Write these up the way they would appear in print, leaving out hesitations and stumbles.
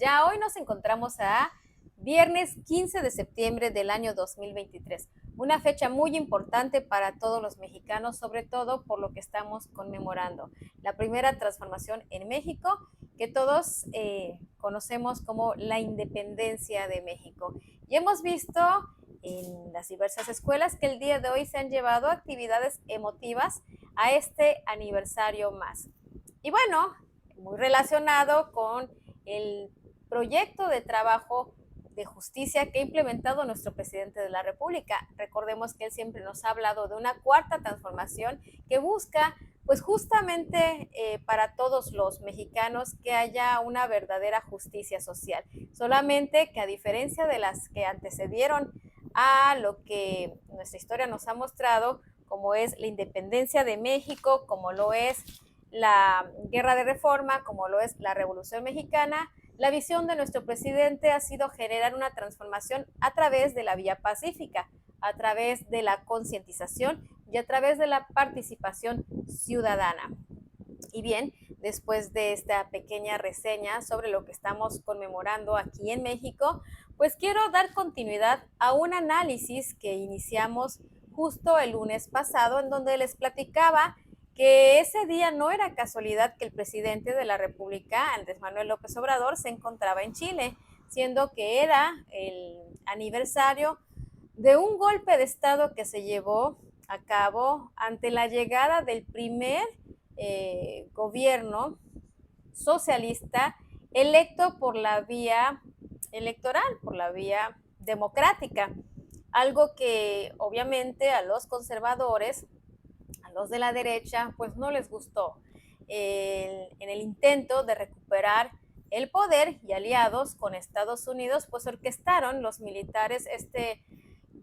Ya hoy nos encontramos a viernes 15 de septiembre del año 2023, una fecha muy importante para todos los mexicanos, sobre todo por lo que estamos conmemorando, la primera transformación en México que todos conocemos como la independencia de México. Y hemos visto en las diversas escuelas que el día de hoy se han llevado actividades emotivas a este aniversario más. Y bueno, muy relacionado con el proyecto de trabajo de justicia que ha implementado nuestro presidente de la República. Recordemos que él siempre nos ha hablado de una cuarta transformación que busca, pues justamente para todos los mexicanos, que haya una verdadera justicia social. Solamente que a diferencia de las que antecedieron a lo que nuestra historia nos ha mostrado, como es la independencia de México, como lo es la guerra de reforma, como lo es la Revolución Mexicana, la visión de nuestro presidente ha sido generar una transformación a través de la vía pacífica, a través de la concientización y a través de la participación ciudadana. Y bien, después de esta pequeña reseña sobre lo que estamos conmemorando aquí en México, pues quiero dar continuidad a un análisis que iniciamos justo el lunes pasado, en donde les platicaba que ese día no era casualidad que el presidente de la República, Andrés Manuel López Obrador, se encontraba en Chile, siendo que era el aniversario de un golpe de Estado que se llevó a cabo ante la llegada del primer gobierno socialista electo por la vía electoral, por la vía democrática, algo que obviamente a los conservadores, a los de la derecha, pues no les gustó. En el intento de recuperar el poder y aliados con Estados Unidos, pues orquestaron los militares este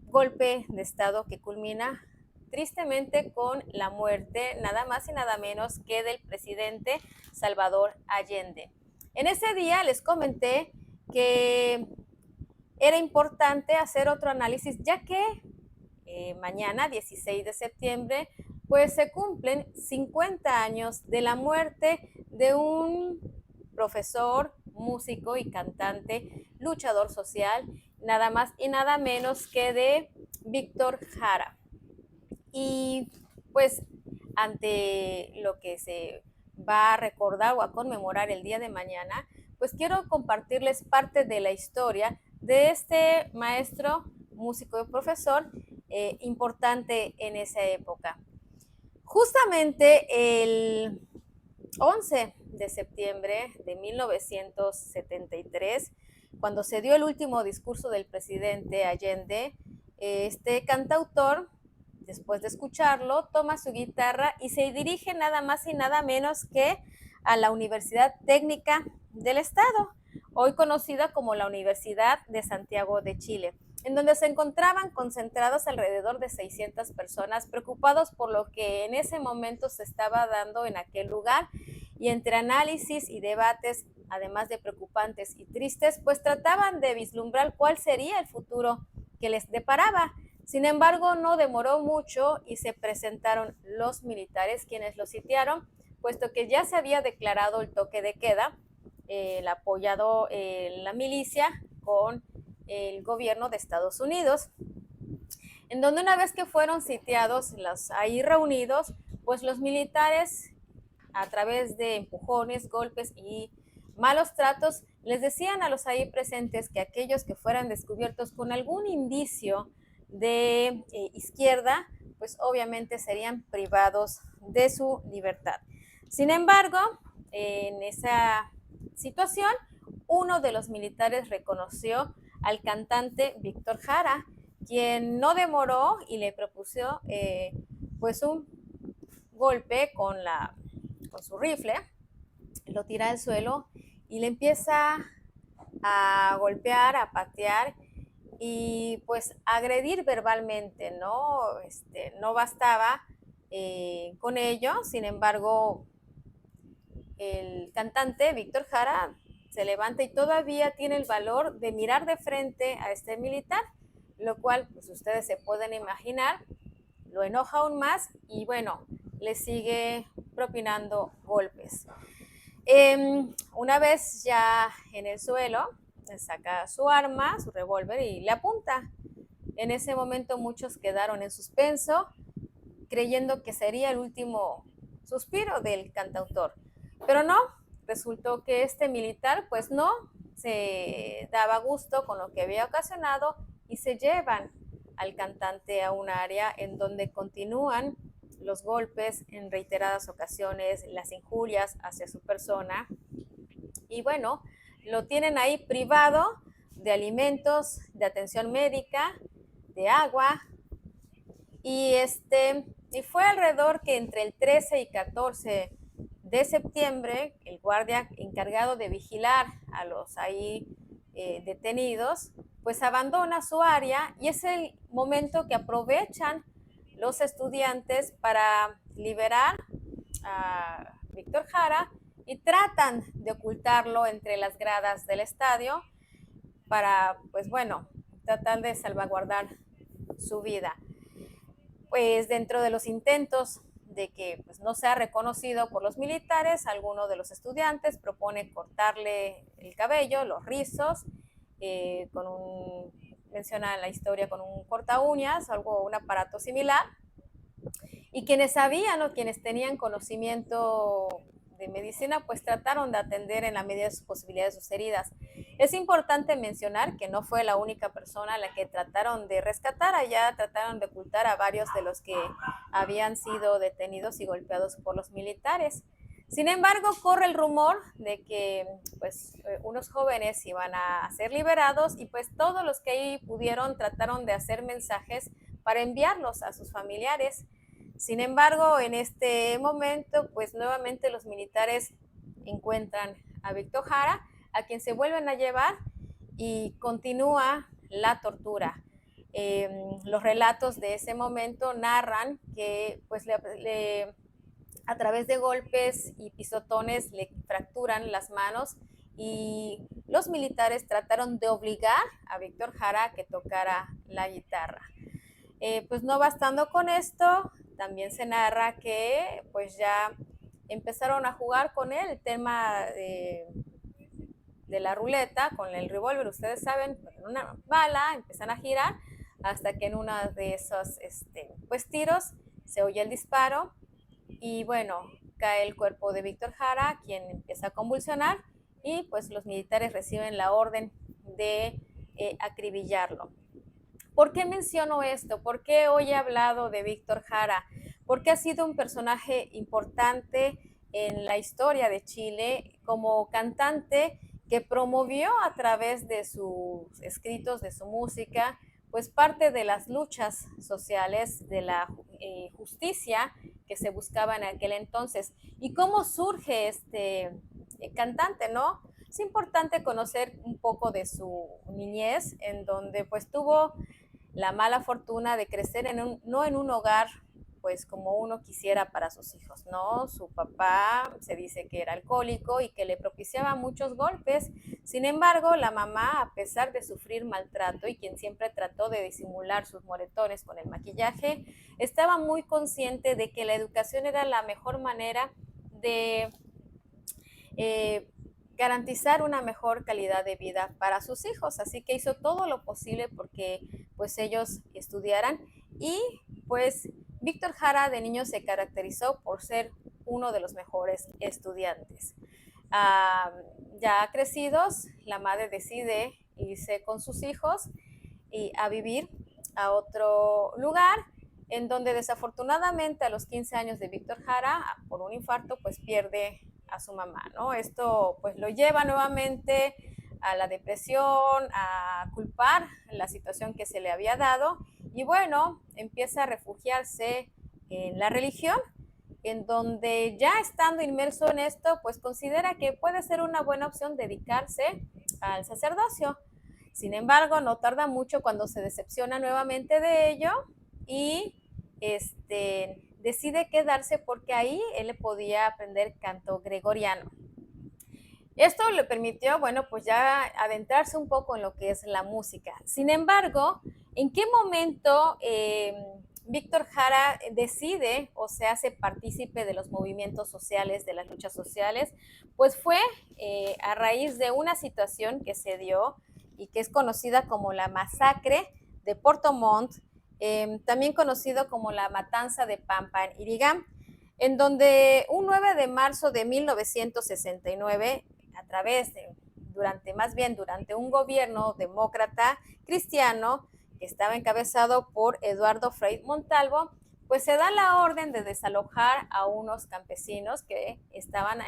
golpe de Estado que culmina tristemente con la muerte nada más y nada menos que del presidente Salvador Allende. En ese día les comenté que era importante hacer otro análisis, ya que mañana, 16 de septiembre, pues se cumplen 50 años de la muerte de un profesor, músico y cantante, luchador social, nada más y nada menos que de Víctor Jara. Y pues ante lo que se va a recordar o a conmemorar el día de mañana, pues quiero compartirles parte de la historia de este maestro, músico y profesor importante en esa época. Justamente el 11 de septiembre de 1973, cuando se dio el último discurso del presidente Allende, este cantautor, después de escucharlo, toma su guitarra y se dirige nada más y nada menos que a la Universidad Técnica del Estado, hoy conocida como la Universidad de Santiago de Chile, en donde se encontraban concentrados alrededor de 600 personas, preocupados por lo que en ese momento se estaba dando en aquel lugar, y entre análisis y debates, además de preocupantes y tristes, pues trataban de vislumbrar cuál sería el futuro que les deparaba. Sin embargo, no demoró mucho y se presentaron los militares, quienes lo sitiaron, puesto que ya se había declarado el toque de queda, el apoyado la milicia con el gobierno de Estados Unidos, en donde una vez que fueron sitiados, los ahí reunidos, pues los militares, a través de empujones, golpes y malos tratos, les decían a los ahí presentes que aquellos que fueran descubiertos con algún indicio de izquierda, pues obviamente serían privados de su libertad. Sin embargo, en esa situación, uno de los militares reconoció al cantante Víctor Jara, quien no demoró y le propuso pues un golpe con su rifle, lo tira al suelo y le empieza a golpear, a patear y pues agredir verbalmente, ¿no? No bastaba con ello, sin embargo, el cantante Víctor Jara se levanta y todavía tiene el valor de mirar de frente a este militar, lo cual, pues ustedes se pueden imaginar, lo enoja aún más y bueno, le sigue propinando golpes. Una vez ya en el suelo, saca su arma, su revólver y le apunta. En ese momento muchos quedaron en suspenso, creyendo que sería el último suspiro del cantautor. Pero no, resultó que este militar pues no se daba gusto con lo que había ocasionado y se llevan al cantante a un área en donde continúan los golpes en reiteradas ocasiones, las injurias hacia su persona y bueno, lo tienen ahí privado de alimentos, de atención médica, de agua y fue alrededor que entre el 13 y 14 de septiembre, el guardia encargado de vigilar a los ahí detenidos, pues abandona su área y es el momento que aprovechan los estudiantes para liberar a Víctor Jara y tratan de ocultarlo entre las gradas del estadio para, pues bueno, tratar de salvaguardar su vida. Pues dentro de los intentos de que pues, no sea reconocido por los militares, alguno de los estudiantes propone cortarle el cabello, los rizos, menciona la historia con un corta uñas, un aparato similar, y quienes sabían o quienes tenían conocimiento de medicina, pues trataron de atender en la medida de sus posibilidades sus heridas. Es importante mencionar que no fue la única persona a la que trataron de rescatar, allá trataron de ocultar a varios de los que habían sido detenidos y golpeados por los militares. Sin embargo, corre el rumor de que pues, unos jóvenes iban a ser liberados y pues todos los que ahí pudieron trataron de hacer mensajes para enviarlos a sus familiares. Sin embargo, en este momento, pues nuevamente los militares encuentran a Víctor Jara, a quien se vuelven a llevar y continúa la tortura. Los relatos de ese momento narran que pues a través de golpes y pisotones le fracturan las manos y los militares trataron de obligar a Víctor Jara a que tocara la guitarra. Pues no bastando con esto, también se narra que pues ya empezaron a jugar con él el tema de la ruleta, con el revólver, ustedes saben, una bala, empiezan a girar hasta que en uno de esos pues, tiros se oye el disparo y bueno, cae el cuerpo de Víctor Jara, quien empieza a convulsionar y pues los militares reciben la orden de acribillarlo. ¿Por qué menciono esto? ¿Por qué hoy he hablado de Víctor Jara? Porque ha sido un personaje importante en la historia de Chile como cantante que promovió a través de sus escritos, de su música, pues parte de las luchas sociales, de la justicia que se buscaba en aquel entonces. ¿Y cómo surge este cantante, no? Es importante conocer un poco de su niñez, en donde pues tuvo la mala fortuna de crecer no en un hogar pues como uno quisiera para sus hijos, ¿no? Su papá se dice que era alcohólico y que le propiciaba muchos golpes. Sin embargo, la mamá, a pesar de sufrir maltrato y quien siempre trató de disimular sus moretones con el maquillaje, estaba muy consciente de que la educación era la mejor manera de garantizar una mejor calidad de vida para sus hijos, así que hizo todo lo posible porque pues ellos estudiaran y pues Víctor Jara de niño se caracterizó por ser uno de los mejores estudiantes. Ya crecidos, la madre decide irse con sus hijos y a vivir a otro lugar en donde desafortunadamente a los 15 años de Víctor Jara, por un infarto, pues pierde a su mamá, ¿no? Esto pues lo lleva nuevamente a la depresión, a culpar la situación que se le había dado y bueno, empieza a refugiarse en la religión, en donde ya estando inmerso en esto, pues considera que puede ser una buena opción dedicarse al sacerdocio. Sin embargo, no tarda mucho cuando se decepciona nuevamente de ello y decide quedarse porque ahí él podía aprender canto gregoriano. Esto le permitió, bueno, pues ya adentrarse un poco en lo que es la música. Sin embargo, ¿en qué momento Víctor Jara decide o se hace partícipe de los movimientos sociales, de las luchas sociales, pues fue a raíz de una situación que se dio y que es conocida como la masacre de Puerto Montt, también conocido como la matanza de Pampa en Irigan, en donde un 9 de marzo de 1969, a través de, durante un gobierno demócrata cristiano, que estaba encabezado por Eduardo Frei Montalvo, pues se da la orden de desalojar a unos campesinos que estaban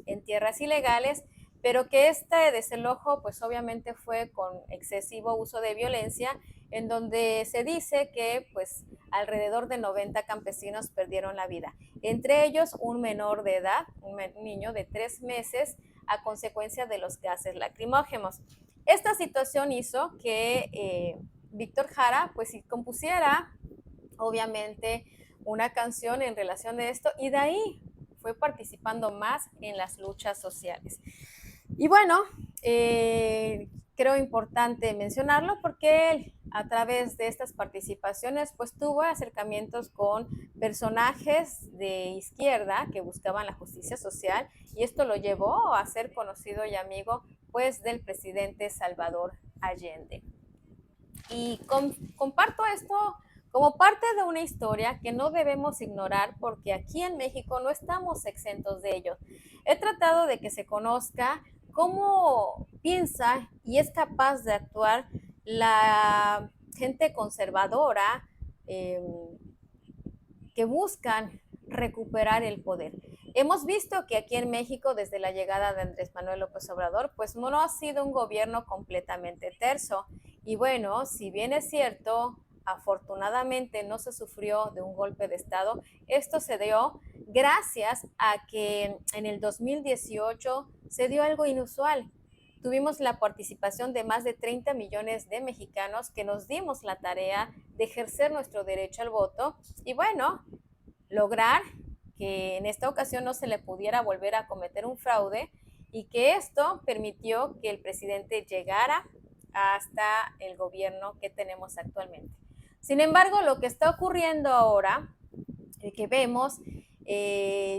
en tierras ilegales, pero que este desalojo pues obviamente fue con excesivo uso de violencia, en donde se dice que pues alrededor de 90 campesinos perdieron la vida, entre ellos un menor de edad, un niño de 3 meses, a consecuencia de los gases lacrimógenos. Esta situación hizo que Víctor Jara pues compusiera obviamente una canción en relación a esto, y de ahí fue participando más en las luchas sociales. Y bueno, creo importante mencionarlo porque él, a través de estas participaciones, pues tuvo acercamientos con personajes de izquierda que buscaban la justicia social, y esto lo llevó a ser conocido y amigo pues del presidente Salvador Allende. Y comparto esto como parte de una historia que no debemos ignorar, porque aquí en México no estamos exentos de ello. He tratado de que se conozca cómo piensa y es capaz de actuar la gente conservadora, eh, que buscan recuperar el poder. Hemos visto que aquí en México, desde la llegada de Andrés Manuel López Obrador, pues no ha sido un gobierno completamente terso. Y bueno, si bien es cierto, afortunadamente no se sufrió de un golpe de Estado, esto se dio gracias a que en el 2018 se dio algo inusual. Tuvimos la participación de más de 30 millones de mexicanos que nos dimos la tarea de ejercer nuestro derecho al voto y bueno, lograr que en esta ocasión no se le pudiera volver a cometer un fraude, y que esto permitió que el presidente llegara hasta el gobierno que tenemos actualmente. Sin embargo, lo que está ocurriendo ahora, que vemos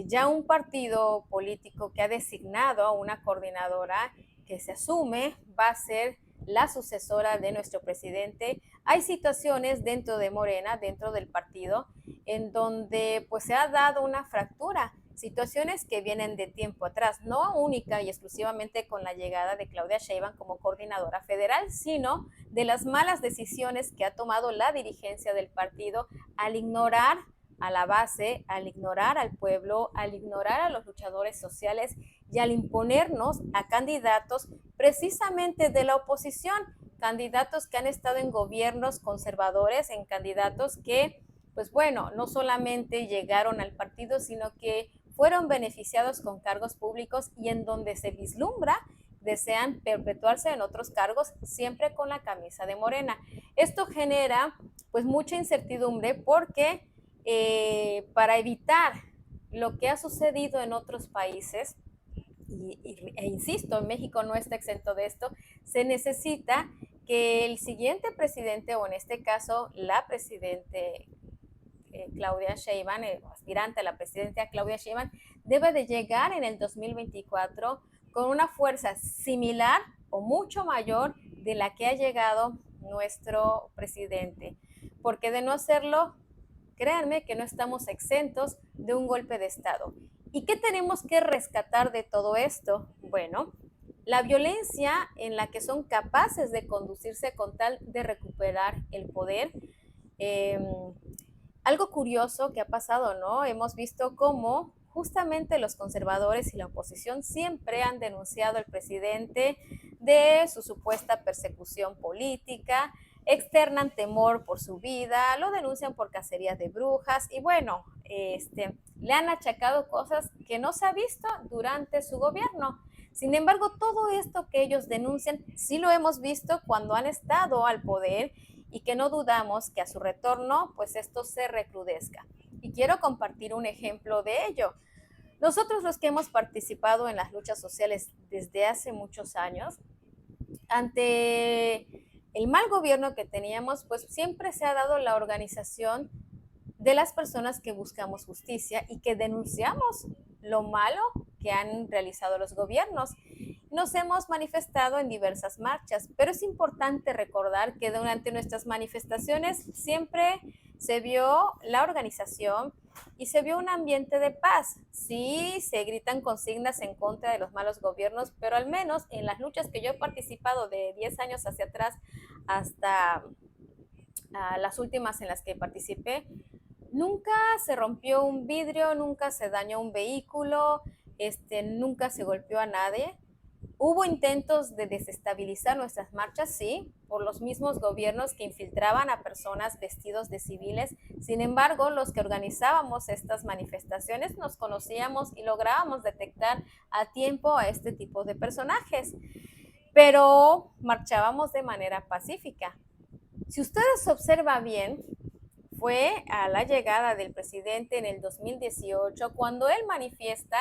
ya un partido político que ha designado a una coordinadora que se asume va a ser la sucesora de nuestro presidente. Hay situaciones dentro de Morena, dentro del partido, en donde pues se ha dado una fractura, situaciones que vienen de tiempo atrás, no única y exclusivamente con la llegada de Claudia Sheinbaum como coordinadora federal, sino de las malas decisiones que ha tomado la dirigencia del partido al ignorar a la base, al ignorar al pueblo, al ignorar a los luchadores sociales y al imponernos a candidatos precisamente de la oposición, candidatos que han estado en gobiernos conservadores, en candidatos que, pues bueno, no solamente llegaron al partido, sino que fueron beneficiados con cargos públicos y en donde se vislumbra desean perpetuarse en otros cargos, siempre con la camisa de Morena. Esto genera pues mucha incertidumbre porque para evitar lo que ha sucedido en otros países, e insisto, México no está exento de esto, se necesita que el siguiente presidente, o en este caso la presidente Claudia Sheinbaum, aspirante a la presidencia Claudia Sheinbaum, debe de llegar en el 2024 con una fuerza similar o mucho mayor de la que ha llegado nuestro presidente, porque de no hacerlo, créanme que no estamos exentos de un golpe de Estado. ¿Y qué tenemos que rescatar de todo esto? Bueno, la violencia en la que son capaces de conducirse con tal de recuperar el poder. Algo curioso que ha pasado, ¿no? Hemos visto cómo justamente los conservadores y la oposición siempre han denunciado al presidente de su supuesta persecución política, externan temor por su vida, lo denuncian por cacerías de brujas y bueno, le han achacado cosas que no se ha visto durante su gobierno. Sin embargo, todo esto que ellos denuncian sí lo hemos visto cuando han estado al poder, y que no dudamos que a su retorno pues esto se recrudezca. Y quiero compartir un ejemplo de ello. Nosotros, los que hemos participado en las luchas sociales desde hace muchos años, ante el mal gobierno que teníamos, pues siempre se ha dado la organización de las personas que buscamos justicia y que denunciamos lo malo que han realizado los gobiernos. Nos hemos manifestado en diversas marchas, pero es importante recordar que durante nuestras manifestaciones siempre se vio la organización y se vio un ambiente de paz. Sí, se gritan consignas en contra de los malos gobiernos, pero al menos en las luchas que yo he participado de 10 años hacia atrás hasta las últimas en las que participé, nunca se rompió un vidrio, nunca se dañó un vehículo, nunca se golpeó a nadie. Hubo intentos de desestabilizar nuestras marchas, sí, por los mismos gobiernos que infiltraban a personas vestidos de civiles. Sin embargo, los que organizábamos estas manifestaciones nos conocíamos y lográbamos detectar a tiempo a este tipo de personajes, pero marchábamos de manera pacífica. Si ustedes observan bien, fue a la llegada del presidente en el 2018 cuando él manifiesta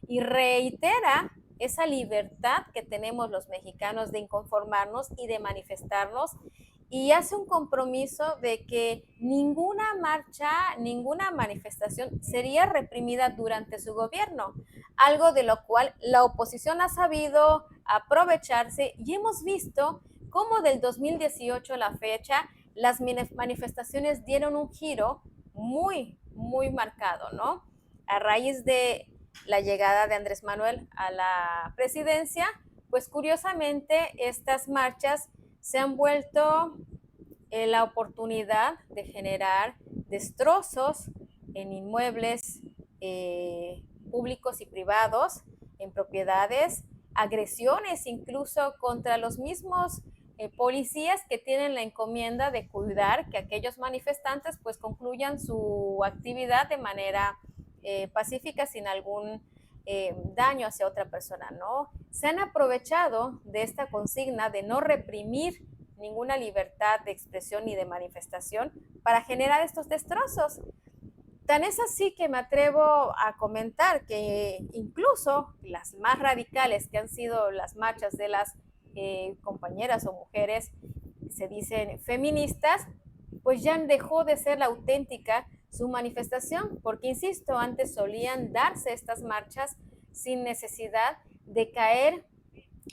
y reitera esa libertad que tenemos los mexicanos de inconformarnos y de manifestarnos, y hace un compromiso de que ninguna marcha, ninguna manifestación sería reprimida durante su gobierno, algo de lo cual la oposición ha sabido aprovecharse, y hemos visto cómo del 2018 a la fecha las manifestaciones dieron un giro muy marcado, ¿no? A raíz de la llegada de Andrés Manuel a la presidencia, pues curiosamente estas marchas se han vuelto la oportunidad de generar destrozos en inmuebles públicos y privados, en propiedades, agresiones incluso contra los mismos policías que tienen la encomienda de cuidar que aquellos manifestantes pues concluyan su actividad de manera pacífica sin algún daño hacia otra persona, ¿no? Se han aprovechado de esta consigna de no reprimir ninguna libertad de expresión ni de manifestación para generar estos destrozos. Tan es así que me atrevo a comentar que incluso las más radicales, que han sido las marchas de las compañeras o mujeres, se dicen feministas, pues ya dejó de ser la auténtica su manifestación, porque insisto, antes solían darse estas marchas sin necesidad de caer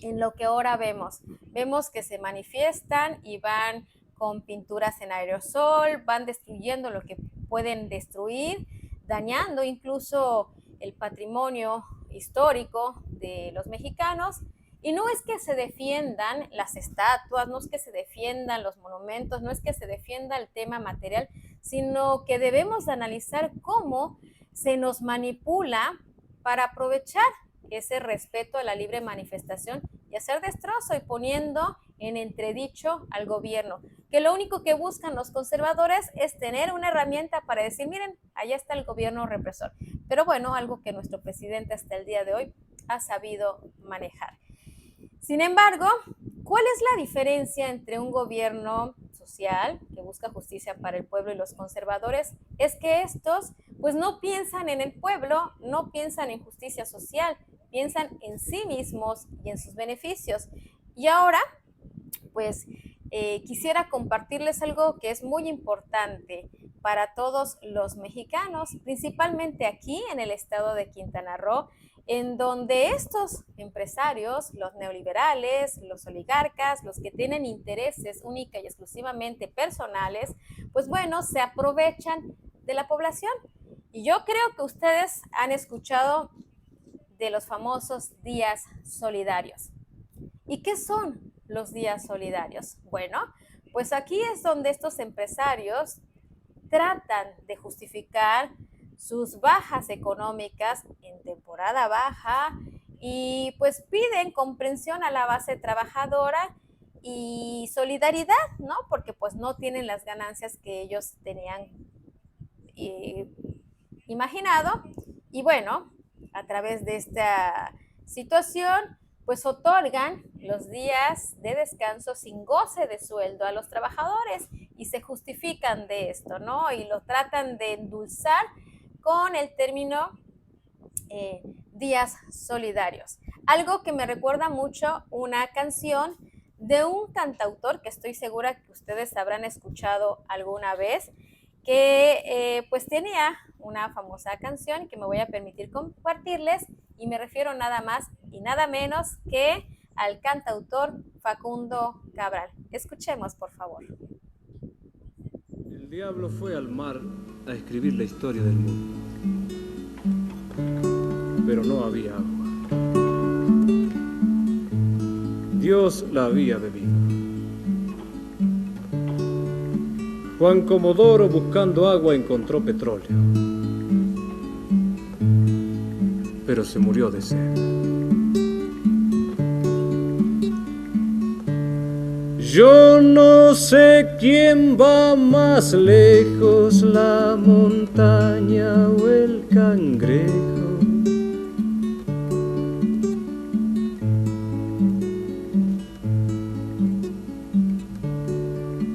en lo que ahora vemos. Vemos que se manifiestan y van con pinturas en aerosol, van destruyendo lo que pueden destruir, dañando incluso el patrimonio histórico de los mexicanos. Y no es que se defiendan las estatuas, no es que se defiendan los monumentos, no es que se defienda el tema material, sino que debemos analizar cómo se nos manipula para aprovechar ese respeto a la libre manifestación y hacer destrozo y poniendo en entredicho al gobierno, que lo único que buscan los conservadores es tener una herramienta para decir, miren, allá está el gobierno represor. Pero bueno, algo que nuestro presidente hasta el día de hoy ha sabido manejar. Sin embargo, ¿cuál es la diferencia entre un gobierno social que busca justicia para el pueblo y los conservadores? Es que estos pues no piensan en el pueblo, no piensan en justicia social, piensan en sí mismos y en sus beneficios. Y ahora, pues quisiera compartirles algo que es muy importante para todos los mexicanos, principalmente aquí en el estado de Quintana Roo, en donde estos empresarios, los neoliberales, los oligarcas, los que tienen intereses única y exclusivamente personales, pues bueno, se aprovechan de la población. Y yo creo que ustedes han escuchado de los famosos días solidarios. ¿Y qué son los días solidarios? Bueno, pues aquí es donde estos empresarios tratan de justificar sus bajas económicas en temporada baja y pues piden comprensión a la base trabajadora y solidaridad, ¿no? Porque pues no tienen las ganancias que ellos tenían imaginado. Y bueno, a través de esta situación, pues otorgan los días de descanso sin goce de sueldo a los trabajadores y se justifican de esto, ¿no? Y lo tratan de endulzar con el término días solidarios. Algo que me recuerda mucho una canción de un cantautor que estoy segura que ustedes habrán escuchado alguna vez, que pues tenía una famosa canción que me voy a permitir compartirles, y me refiero nada más y nada menos que al cantautor Facundo Cabral. Escuchemos, por favor. El diablo fue al mar a escribir la historia del mundo, pero no había agua. Dios la había bebido. Juan Comodoro, buscando agua, encontró petróleo, pero se murió de sed. Yo no sé quién va más lejos, la montaña o el cangrejo.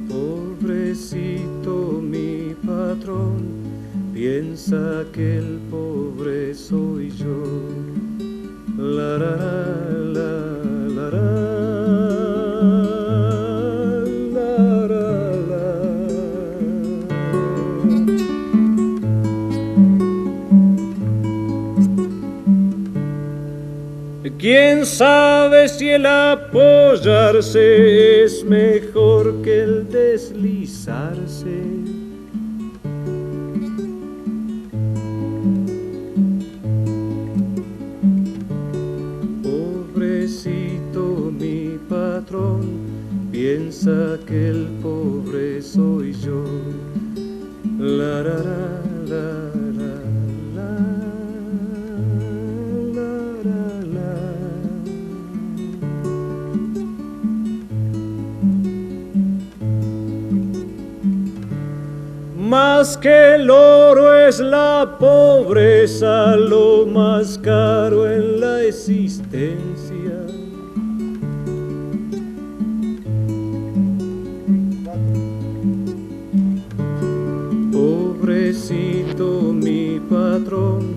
Pobrecito mi patrón, piensa que el pobre soy yo. La la la la la. ¿Quién sabe si el apoyarse es mejor que el deslizarse? Pobrecito mi patrón, piensa que el pobre soy yo. La la la la. Más que el oro es la pobreza, lo más caro en la existencia. Pobrecito mi patrón,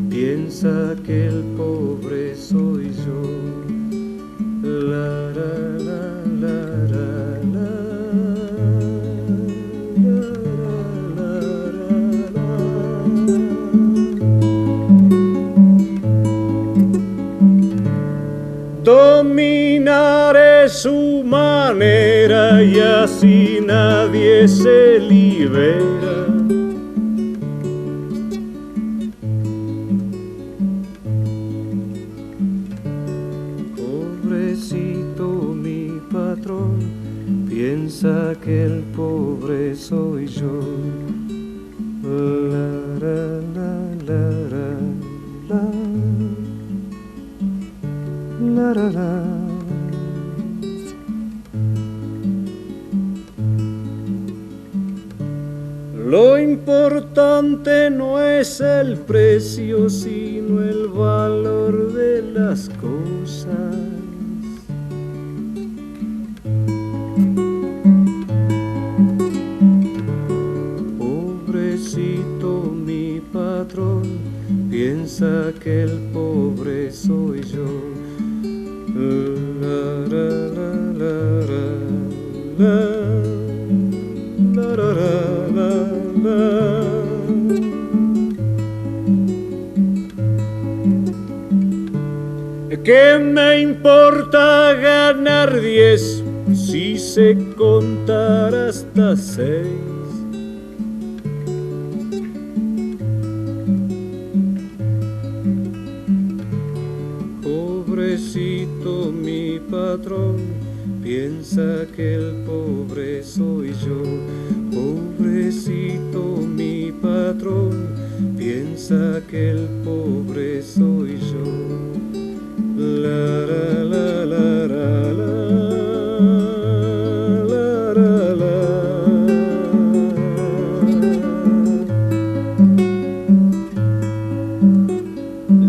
piensa que el pobre soy yo. La la la la la. Dominar es su manera y así nadie se libera. Pobrecito mi patrón, piensa que el pobre soy yo. La, la, la, la, la, la, la, la. Lo importante no es el precio, sino el valor de las cosas. Pobrecito mi patrón, piensa que el pobre soy yo. La, la, la, la, la, la, la, la, la. ¿Qué me importa ganar 10 si sé contar hasta 6? Pobrecito mi patrón, piensa que el pobre soy yo. Pobrecito mi patrón, piensa que el pobre soy yo. La la la la la la, la la la.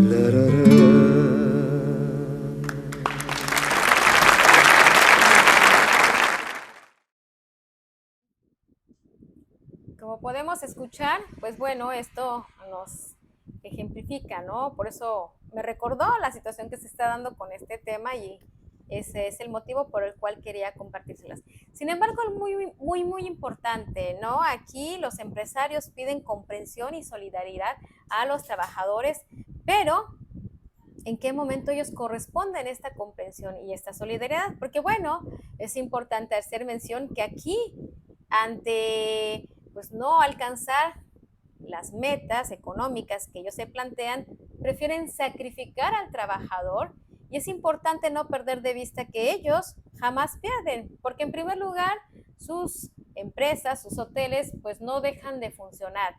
La la la. Como podemos escuchar, pues bueno, esto nos ejemplifica, ¿no? Por eso me recordó la situación que se está dando con este tema, y Ese es el motivo por el cual quería compartírselas. Sin embargo, muy importante, ¿no? Aquí los empresarios piden comprensión y solidaridad a los trabajadores, pero ¿en qué momento ellos corresponden esta comprensión y esta solidaridad? Porque bueno, es importante hacer mención que aquí, ante pues no alcanzar las metas económicas que ellos se plantean, prefieren sacrificar al trabajador, y es importante no perder de vista que ellos jamás pierden, porque en primer lugar sus empresas, sus hoteles, pues no dejan de funcionar.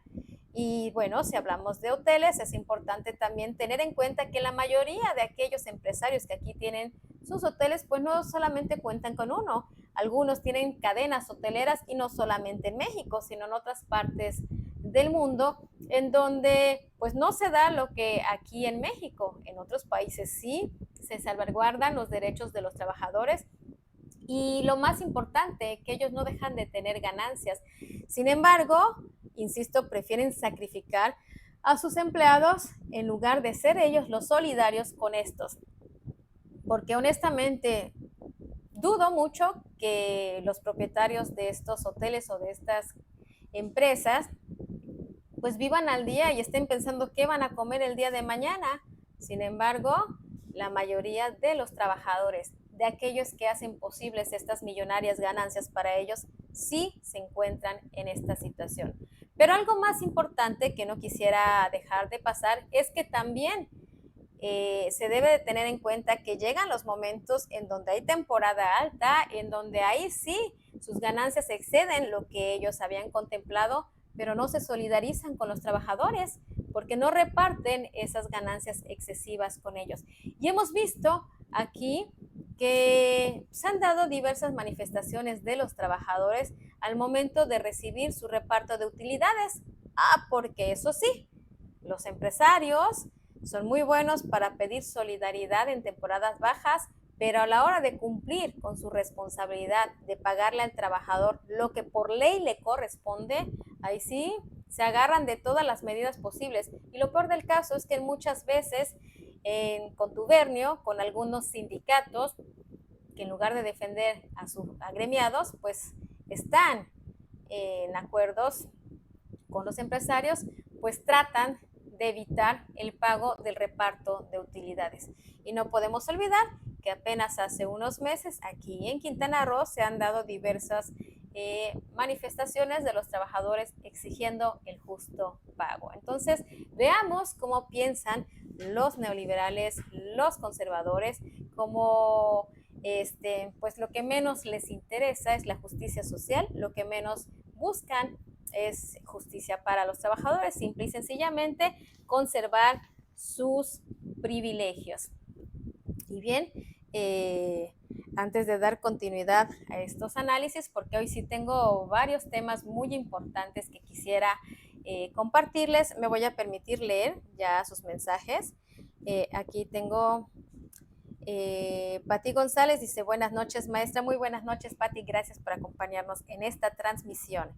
Y bueno, si hablamos de hoteles, es importante también tener en cuenta que la mayoría de aquellos empresarios que aquí tienen sus hoteles, pues no solamente cuentan con uno, algunos tienen cadenas hoteleras y no solamente en México, sino en otras partes del mundo, en donde pues no se da lo que aquí en México. En otros países sí se salvaguardan los derechos de los trabajadores, y lo más importante, que ellos no dejan de tener ganancias. Sin embargo, insisto, prefieren sacrificar a sus empleados en lugar de ser ellos los solidarios con estos. Porque honestamente dudo mucho que los propietarios de estos hoteles o de estas empresas pues vivan al día y estén pensando qué van a comer el día de mañana. Sin embargo, la mayoría de los trabajadores, de aquellos que hacen posibles estas millonarias ganancias para ellos, sí se encuentran en esta situación. Pero algo más importante que no quisiera dejar de pasar es que también se debe de tener en cuenta que llegan los momentos en donde hay temporada alta, en donde ahí sí sus ganancias exceden lo que ellos habían contemplado, pero no se solidarizan con los trabajadores porque no reparten esas ganancias excesivas con ellos. Y hemos visto aquí que se han dado diversas manifestaciones de los trabajadores al momento de recibir su reparto de utilidades. Porque eso sí, los empresarios son muy buenos para pedir solidaridad en temporadas bajas, pero a la hora de cumplir con su responsabilidad de pagarle al trabajador lo que por ley le corresponde, ahí sí se agarran de todas las medidas posibles. Y lo peor del caso es que muchas veces en contubernio con algunos sindicatos que en lugar de defender a sus agremiados, pues están en acuerdos con los empresarios, pues tratan de evitar el pago del reparto de utilidades. Y no podemos olvidar que apenas hace unos meses aquí en Quintana Roo se han dado diversas manifestaciones de los trabajadores exigiendo el justo pago. Entonces, veamos cómo piensan los neoliberales, los conservadores, como pues lo que menos les interesa es la justicia social, lo que menos buscan es justicia para los trabajadores, simple y sencillamente conservar sus privilegios. Y bien, antes de dar continuidad a estos análisis, porque hoy sí tengo varios temas muy importantes que quisiera compartirles, me voy a permitir leer ya sus mensajes. Aquí tengo Pati González, dice: buenas noches, maestra. Muy buenas noches, Pati, gracias por acompañarnos en esta transmisión.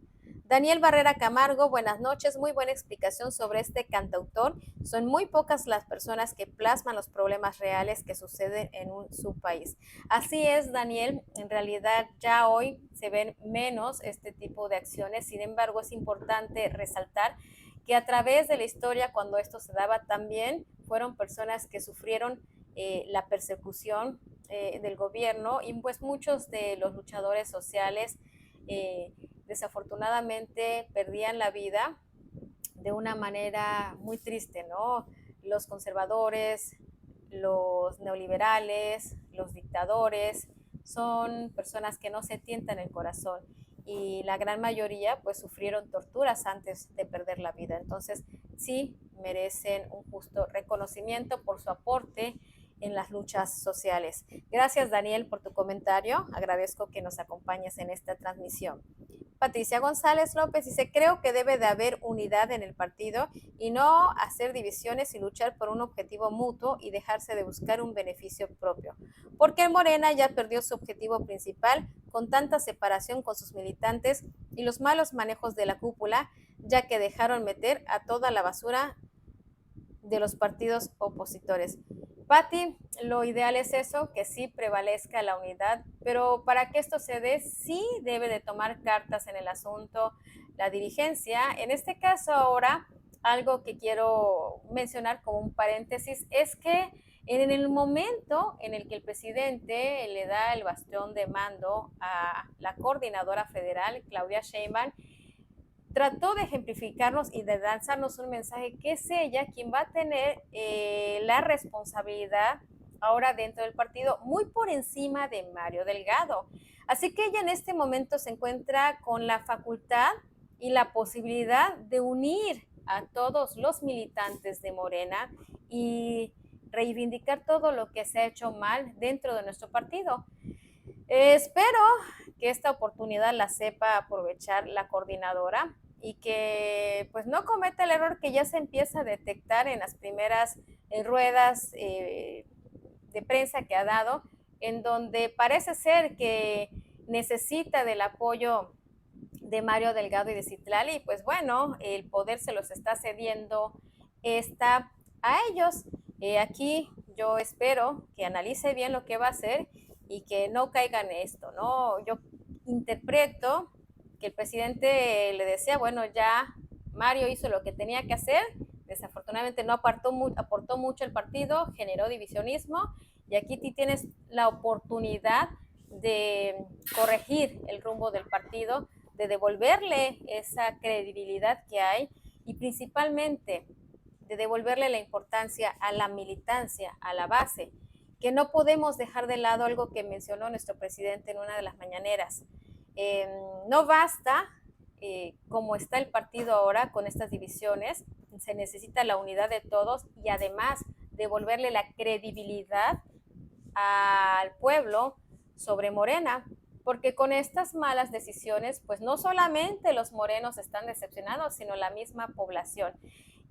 Daniel Barrera Camargo, buenas noches, muy buena explicación sobre este cantautor. Son muy pocas las personas que plasman los problemas reales que suceden en su país. Así es, Daniel, en realidad ya hoy se ven menos este tipo de acciones. Sin embargo, es importante resaltar que a través de la historia, cuando esto se daba, también fueron personas que sufrieron la persecución del gobierno, y pues muchos de los luchadores sociales desafortunadamente perdían la vida de una manera muy triste, ¿no? Los conservadores, los neoliberales, los dictadores, son personas que no se tientan el corazón, y la gran mayoría pues sufrieron torturas antes de perder la vida. Entonces sí merecen un justo reconocimiento por su aporte en las luchas sociales. Gracias, Daniel, por tu comentario. Agradezco que nos acompañes en esta transmisión. Patricia González López dice: creo que debe de haber unidad en el partido y no hacer divisiones y luchar por un objetivo mutuo y dejarse de buscar un beneficio propio. Porque Morena ya perdió su objetivo principal con tanta separación con sus militantes y los malos manejos de la cúpula, ya que dejaron meter a toda la basura de los partidos opositores. Patti, lo ideal es eso, que sí prevalezca la unidad, pero para que esto se dé, sí debe de tomar cartas en el asunto la dirigencia. En este caso ahora, algo que quiero mencionar como un paréntesis es que en el momento en el que el presidente le da el bastión de mando a la coordinadora federal, Claudia Sheinbaum, trató de ejemplificarnos y de lanzarnos un mensaje que es ella quien va a tener la responsabilidad ahora dentro del partido, muy por encima de Mario Delgado. Así que ella en este momento se encuentra con la facultad y la posibilidad de unir a todos los militantes de Morena y reivindicar todo lo que se ha hecho mal dentro de nuestro partido. Espero que esta oportunidad la sepa aprovechar la coordinadora y que pues no cometa el error que ya se empieza a detectar en las primeras ruedas de prensa que ha dado, en donde parece ser que necesita del apoyo de Mario Delgado y de Citlali, y pues bueno, el poder se los está cediendo esta a ellos. Aquí yo espero que analice bien lo que va a hacer y que no caiga en esto, ¿no? Yo interpreto que el presidente le decía, bueno, ya Mario hizo lo que tenía que hacer, desafortunadamente no aportó mucho el partido, generó divisionismo, y aquí tienes la oportunidad de corregir el rumbo del partido, de devolverle esa credibilidad que hay y principalmente de devolverle la importancia a la militancia, a la base, que no podemos dejar de lado algo que mencionó nuestro presidente en una de las mañaneras. No basta como está el partido ahora con estas divisiones, se necesita la unidad de todos y además devolverle la credibilidad al pueblo sobre Morena, porque con estas malas decisiones, pues no solamente los morenos están decepcionados, sino la misma población.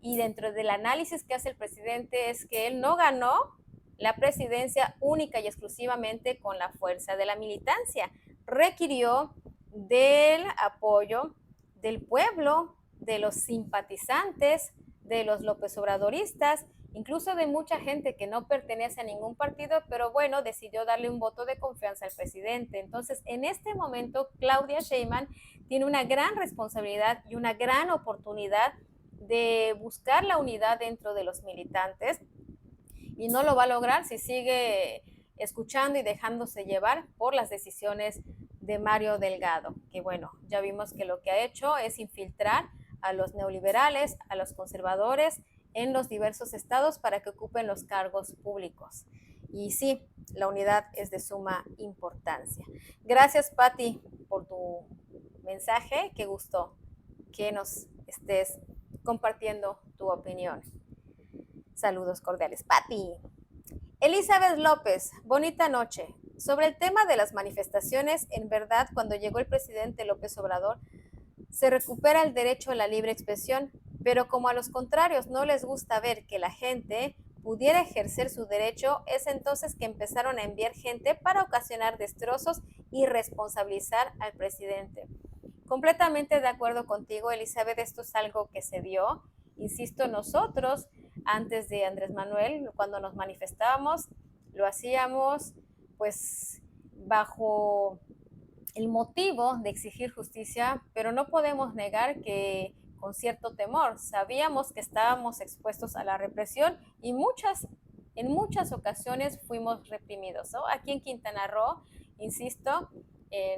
Y dentro del análisis que hace el presidente es que él no ganó la presidencia única y exclusivamente con la fuerza de la militancia. Requirió del apoyo del pueblo, de los simpatizantes, de los López Obradoristas, incluso de mucha gente que no pertenece a ningún partido, pero bueno, decidió darle un voto de confianza al presidente. Entonces, en este momento, Claudia Sheinbaum tiene una gran responsabilidad y una gran oportunidad de buscar la unidad dentro de los militantes, y no lo va a lograr si sigue escuchando y dejándose llevar por las decisiones de Mario Delgado, que bueno, ya vimos que lo que ha hecho es infiltrar a los neoliberales, a los conservadores en los diversos estados para que ocupen los cargos públicos. Y sí, la unidad es de suma importancia. Gracias, Patti, por tu mensaje. Qué gusto que nos estés compartiendo tu opinión. Saludos cordiales, Patti. Elizabeth López, bonita noche. Sobre el tema de las manifestaciones, en verdad, cuando llegó el presidente López Obrador, se recupera el derecho a la libre expresión, pero como a los contrarios no les gusta ver que la gente pudiera ejercer su derecho, es entonces que empezaron a enviar gente para ocasionar destrozos y responsabilizar al presidente. Completamente de acuerdo contigo, Elizabeth, esto es algo que se dio. Insisto, nosotros, antes de Andrés Manuel, cuando nos manifestábamos, lo hacíamos pues bajo el motivo de exigir justicia, pero no podemos negar que con cierto temor sabíamos que estábamos expuestos a la represión y en muchas ocasiones fuimos reprimidos, ¿no? Aquí en Quintana Roo, insisto,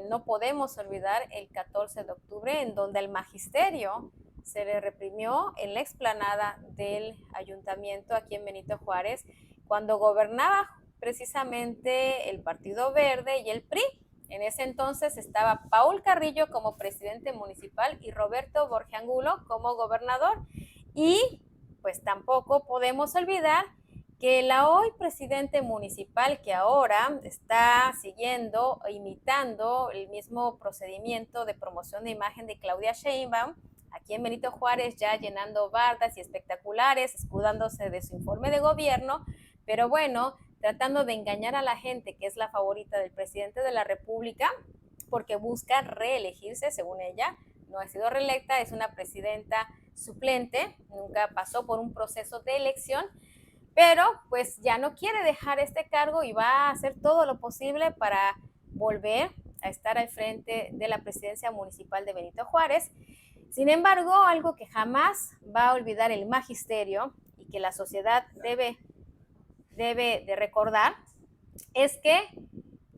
no podemos olvidar el 14 de octubre, en donde al magisterio se le reprimió en la explanada del ayuntamiento aquí en Benito Juárez, cuando gobernaba precisamente el Partido Verde y el PRI. En ese entonces estaba Paul Carrillo como presidente municipal y Roberto Borge Angulo como gobernador. Y pues tampoco podemos olvidar que la hoy presidente municipal, que ahora está siguiendo e imitando el mismo procedimiento de promoción de imagen de Claudia Sheinbaum, aquí en Benito Juárez, ya llenando bardas y espectaculares, escudándose de su informe de gobierno, pero bueno, tratando de engañar a la gente que es la favorita del presidente de la República, porque busca reelegirse, según ella. No ha sido reelecta, es una presidenta suplente, nunca pasó por un proceso de elección. pero pues ya no quiere dejar este cargo y va a hacer todo lo posible para volver a estar al frente de la presidencia municipal de Benito Juárez. Sin embargo, algo que jamás va a olvidar el magisterio y que la sociedad debe de recordar es que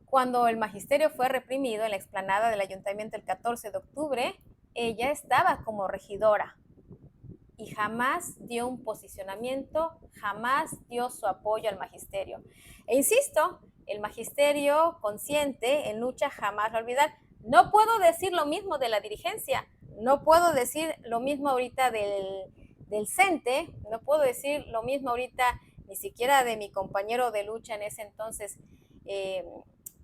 cuando el magisterio fue reprimido en la explanada del ayuntamiento el 14 de octubre, ella estaba como regidora y jamás dio un posicionamiento, jamás dio su apoyo al magisterio. E insisto, el magisterio consciente en lucha jamás va a olvidar. No puedo decir lo mismo de la dirigencia, no puedo decir lo mismo ahorita del CENTE, no puedo decir lo mismo ahorita ni siquiera de mi compañero de lucha en ese entonces,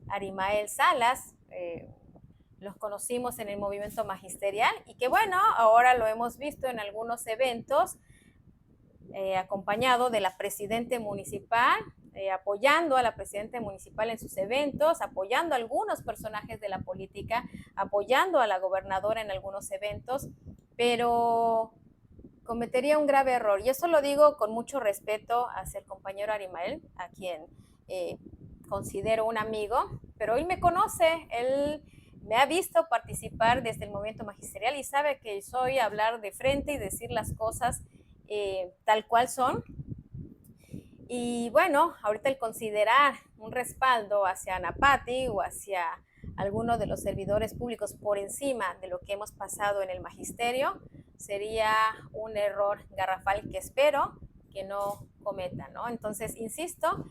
Arimael Salas, los conocimos en el movimiento magisterial y que bueno, ahora lo hemos visto en algunos eventos, acompañado de la presidente municipal, apoyando a la presidenta municipal en sus eventos, apoyando a algunos personajes de la política, apoyando a la gobernadora en algunos eventos, pero cometería un grave error. Y eso lo digo con mucho respeto hacia el compañero Arimael, a quien considero un amigo, pero él me conoce, él me ha visto participar desde el movimiento magisterial y sabe que soy hablar de frente y decir las cosas tal cual son. Y bueno, ahorita el considerar un respaldo hacia Anapati o hacia alguno de los servidores públicos por encima de lo que hemos pasado en el magisterio sería un error garrafal que espero que no cometa, ¿no? Entonces, insisto,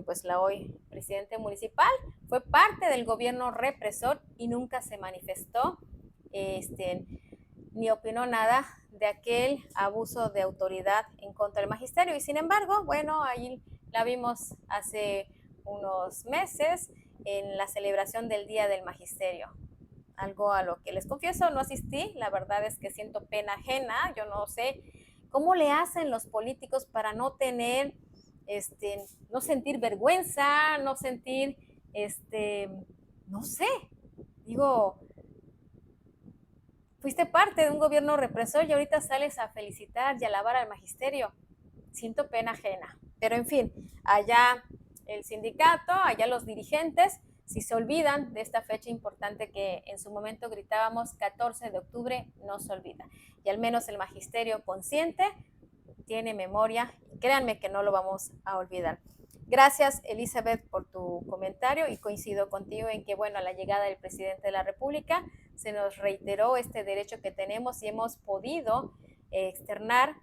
pues la hoy presidente municipal fue parte del gobierno represor y nunca se manifestó, ni opinó nada de aquel abuso de autoridad en contra del magisterio. Y sin embargo, bueno, ahí la vimos hace unos meses en la celebración del Día del Magisterio. Algo a lo que les confieso no asistí, la verdad es que siento pena ajena, yo no sé cómo le hacen los políticos para no tener, no sentir vergüenza, no sentir, no sé, digo, fuiste parte de un gobierno represor y ahorita sales a felicitar y alabar al magisterio. Siento pena ajena. Pero en fin, allá el sindicato, allá los dirigentes, si se olvidan de esta fecha importante que en su momento gritábamos 14 de octubre, no se olvida. Y al menos el magisterio consciente tiene memoria y créanme que no lo vamos a olvidar. Gracias, Elizabeth, por tu comentario y coincido contigo en que, bueno, a la llegada del presidente de la República se nos reiteró este derecho que tenemos y hemos podido externar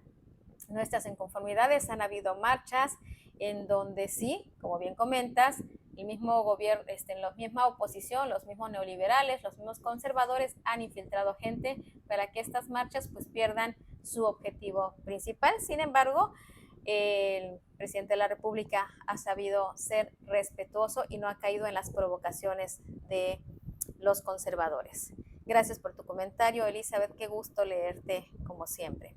nuestras inconformidades. Han habido marchas en donde sí, como bien comentas, el mismo gobierno, la misma oposición, los mismos neoliberales, los mismos conservadores han infiltrado gente para que estas marchas pues pierdan su objetivo principal. Sin embargo, el presidente de la República ha sabido ser respetuoso y no ha caído en las provocaciones de los conservadores. Gracias por tu comentario, Elizabeth, qué gusto leerte como siempre.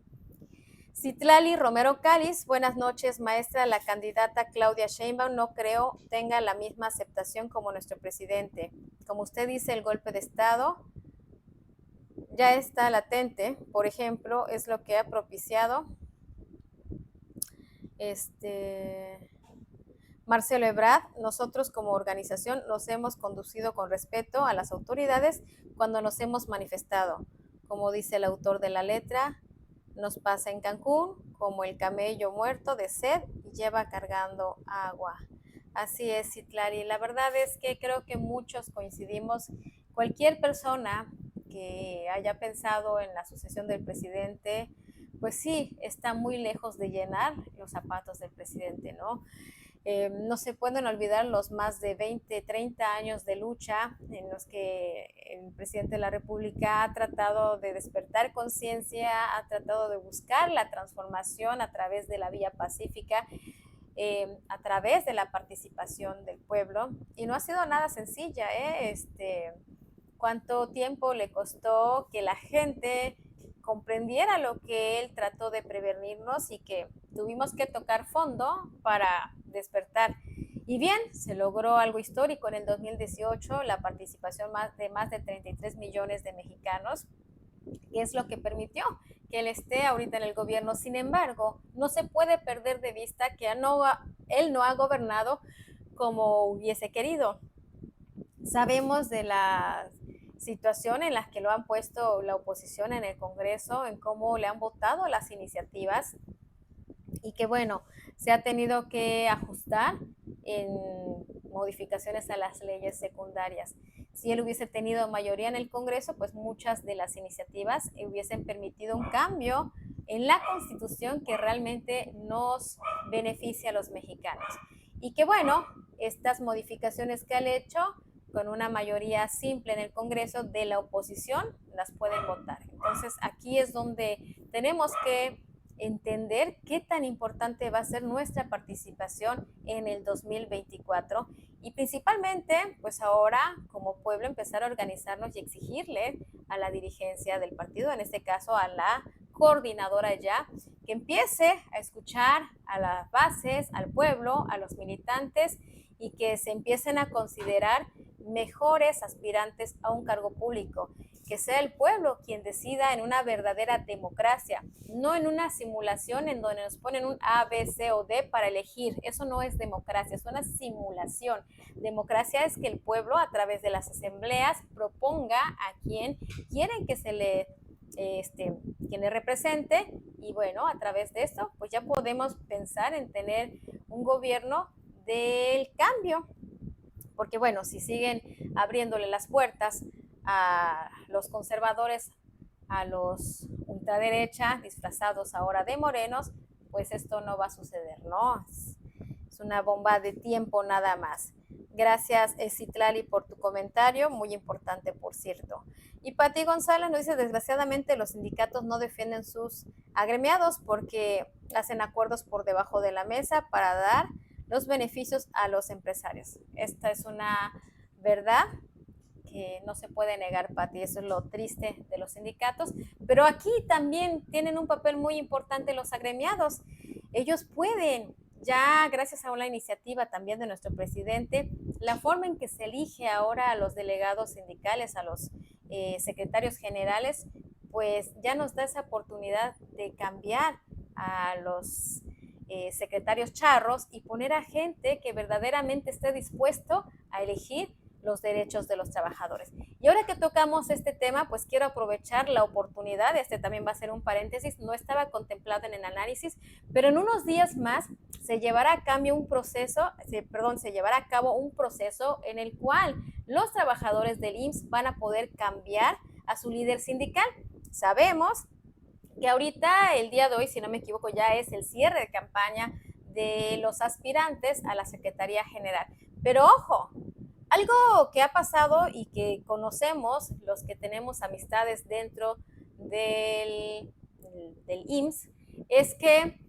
Citlali Romero Cáliz, buenas noches, maestra. La candidata Claudia Sheinbaum no creo tenga la misma aceptación como nuestro presidente. Como usted dice, el golpe de Estado ya está latente, por ejemplo, es lo que ha propiciado Marcelo Ebrard. Nosotros como organización nos hemos conducido con respeto a las autoridades cuando nos hemos manifestado. Como dice el autor de la letra, nos pasa en Cancún como el camello muerto de sed y lleva cargando agua. Así es, Citlali. La verdad es que creo que muchos coincidimos. Cualquier persona que haya pensado en la sucesión del presidente, pues sí, está muy lejos de llenar los zapatos del presidente, ¿no? No se pueden olvidar los más de 20, 30 años de lucha en los que el presidente de la República ha tratado de despertar conciencia, ha tratado de buscar la transformación a través de la vía pacífica, a través de la participación del pueblo, y no ha sido nada sencilla, cuánto tiempo le costó que la gente comprendiera lo que él trató de prevenirnos y que tuvimos que tocar fondo para despertar. Y bien, se logró algo histórico en el 2018, la participación de más de 33 millones de mexicanos, y es lo que permitió que él esté ahorita en el gobierno. Sin embargo, no se puede perder de vista que él no ha gobernado como hubiese querido. Sabemos de la situación en la que lo han puesto la oposición en el Congreso, en cómo le han votado las iniciativas y que bueno, se ha tenido que ajustar en modificaciones a las leyes secundarias. Si él hubiese tenido mayoría en el Congreso, pues muchas de las iniciativas hubiesen permitido un cambio en la Constitución que realmente nos beneficia a los mexicanos. Y que bueno, estas modificaciones que han hecho con una mayoría simple en el Congreso de la oposición las pueden votar. Entonces aquí es donde tenemos que entender qué tan importante va a ser nuestra participación en el 2024 y principalmente pues ahora como pueblo empezar a organizarnos y exigirle a la dirigencia del partido, en este caso a la coordinadora ya, que empiece a escuchar a las bases, al pueblo, a los militantes y que se empiecen a considerar mejores aspirantes a un cargo público, que sea el pueblo quien decida en una verdadera democracia, no en una simulación en donde nos ponen un A, B, C o D para elegir. Eso no es democracia, es una simulación. Democracia es que el pueblo a través de las asambleas proponga a quien quieren que se le quien le represente y bueno, a través de esto pues ya podemos pensar en tener un gobierno del cambio, porque bueno, si siguen abriéndole las puertas a los conservadores, a los ultraderecha disfrazados ahora de morenos, pues esto no va a suceder, ¿no? Es una bomba de tiempo nada más. Gracias, Citlali, por tu comentario, muy importante, por cierto. Y Pati González nos dice, desgraciadamente los sindicatos no defienden sus agremiados porque hacen acuerdos por debajo de la mesa para dar los beneficios a los empresarios. Esta es una verdad que no se puede negar, Pati, eso es lo triste de los sindicatos, pero aquí también tienen un papel muy importante los agremiados. Ellos pueden, ya gracias a una iniciativa también de nuestro presidente, la forma en que se elige ahora a los delegados sindicales, a los secretarios generales, pues ya nos da esa oportunidad de cambiar a los secretarios charros y poner a gente que verdaderamente esté dispuesto a elegir los derechos de los trabajadores. Y ahora que tocamos este tema, pues quiero aprovechar la oportunidad, este también va a ser un paréntesis, no estaba contemplado en el análisis, pero en unos días más se llevará a cabo un proceso en el cual los trabajadores del IMSS van a poder cambiar a su líder sindical. Sabemos que ahorita, el día de hoy, si no me equivoco, ya es el cierre de campaña de los aspirantes a la Secretaría General. Pero ojo, algo que ha pasado y que conocemos los que tenemos amistades dentro del IMSS es que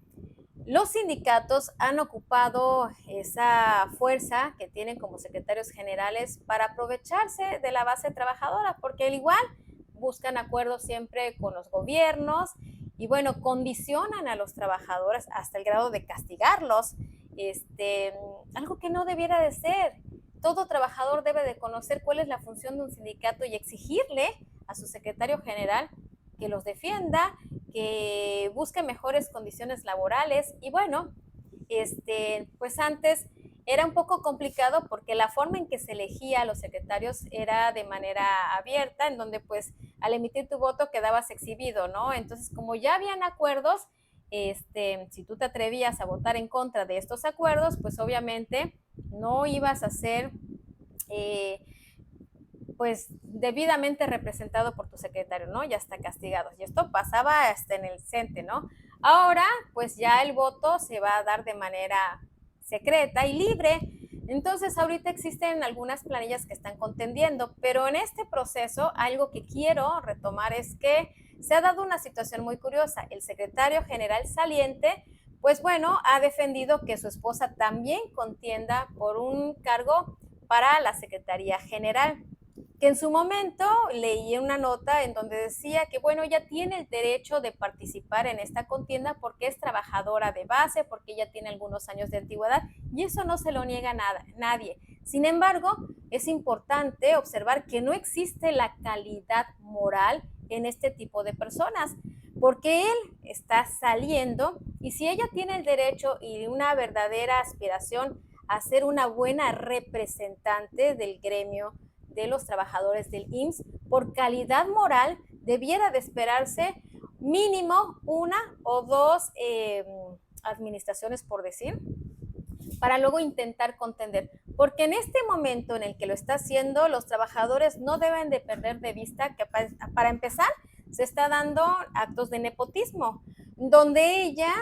los sindicatos han ocupado esa fuerza que tienen como secretarios generales para aprovecharse de la base trabajadora, porque al igual buscan acuerdos siempre con los gobiernos y bueno, condicionan a los trabajadores hasta el grado de castigarlos, algo que no debiera de ser. Todo trabajador debe de conocer cuál es la función de un sindicato y exigirle a su secretario general que los defienda, que busque mejores condiciones laborales y bueno, pues antes era un poco complicado porque la forma en que se elegía a los secretarios era de manera abierta, en donde pues al emitir tu voto quedabas exhibido, ¿no? Entonces, como ya habían acuerdos, si tú te atrevías a votar en contra de estos acuerdos, pues obviamente no ibas a ser pues debidamente representado por tu secretario, ¿no? Ya está castigado. Y esto pasaba hasta en el CENTE, ¿no? Ahora, pues ya el voto se va a dar de manera secreta y libre. Entonces, ahorita existen algunas planillas que están contendiendo, pero en este proceso, algo que quiero retomar es que se ha dado una situación muy curiosa. El secretario general saliente, pues bueno, ha defendido que su esposa también contienda por un cargo para la Secretaría General, que en su momento leí una nota en donde decía que bueno, ella tiene el derecho de participar en esta contienda porque es trabajadora de base, porque ella tiene algunos años de antigüedad y eso no se lo niega nadie. Sin embargo, es importante observar que no existe la calidad moral en este tipo de personas, porque él está saliendo y si ella tiene el derecho y una verdadera aspiración a ser una buena representante del gremio de los trabajadores del IMSS, por calidad moral debiera de esperarse mínimo una o dos administraciones, por decir, para luego intentar contender. Porque en este momento en el que lo está haciendo, los trabajadores no deben de perder de vista que para empezar se está dando actos de nepotismo, donde ella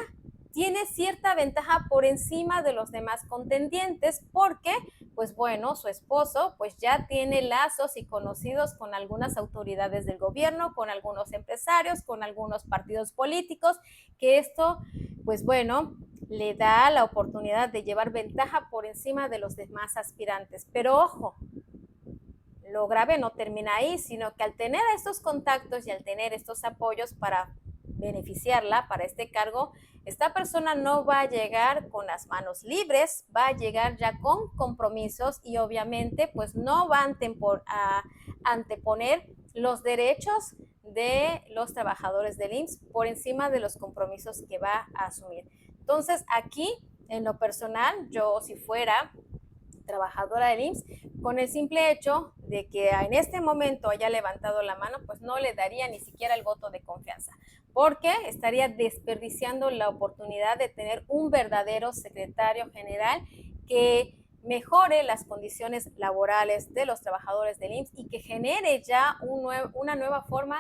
tiene cierta ventaja por encima de los demás contendientes porque, pues bueno, su esposo pues ya tiene lazos y conocidos con algunas autoridades del gobierno, con algunos empresarios, con algunos partidos políticos, que esto, pues bueno, le da la oportunidad de llevar ventaja por encima de los demás aspirantes. Pero ojo, lo grave no termina ahí, sino que al tener estos contactos y al tener estos apoyos para beneficiarla para este cargo, esta persona no va a llegar con las manos libres, va a llegar ya con compromisos y obviamente pues no va a anteponer los derechos de los trabajadores del IMSS por encima de los compromisos que va a asumir. Entonces aquí, en lo personal, yo si fuera trabajadora del IMSS, con el simple hecho de que en este momento haya levantado la mano, pues no le daría ni siquiera el voto de confianza, porque estaría desperdiciando la oportunidad de tener un verdadero secretario general que mejore las condiciones laborales de los trabajadores del IMSS y que genere ya una nueva forma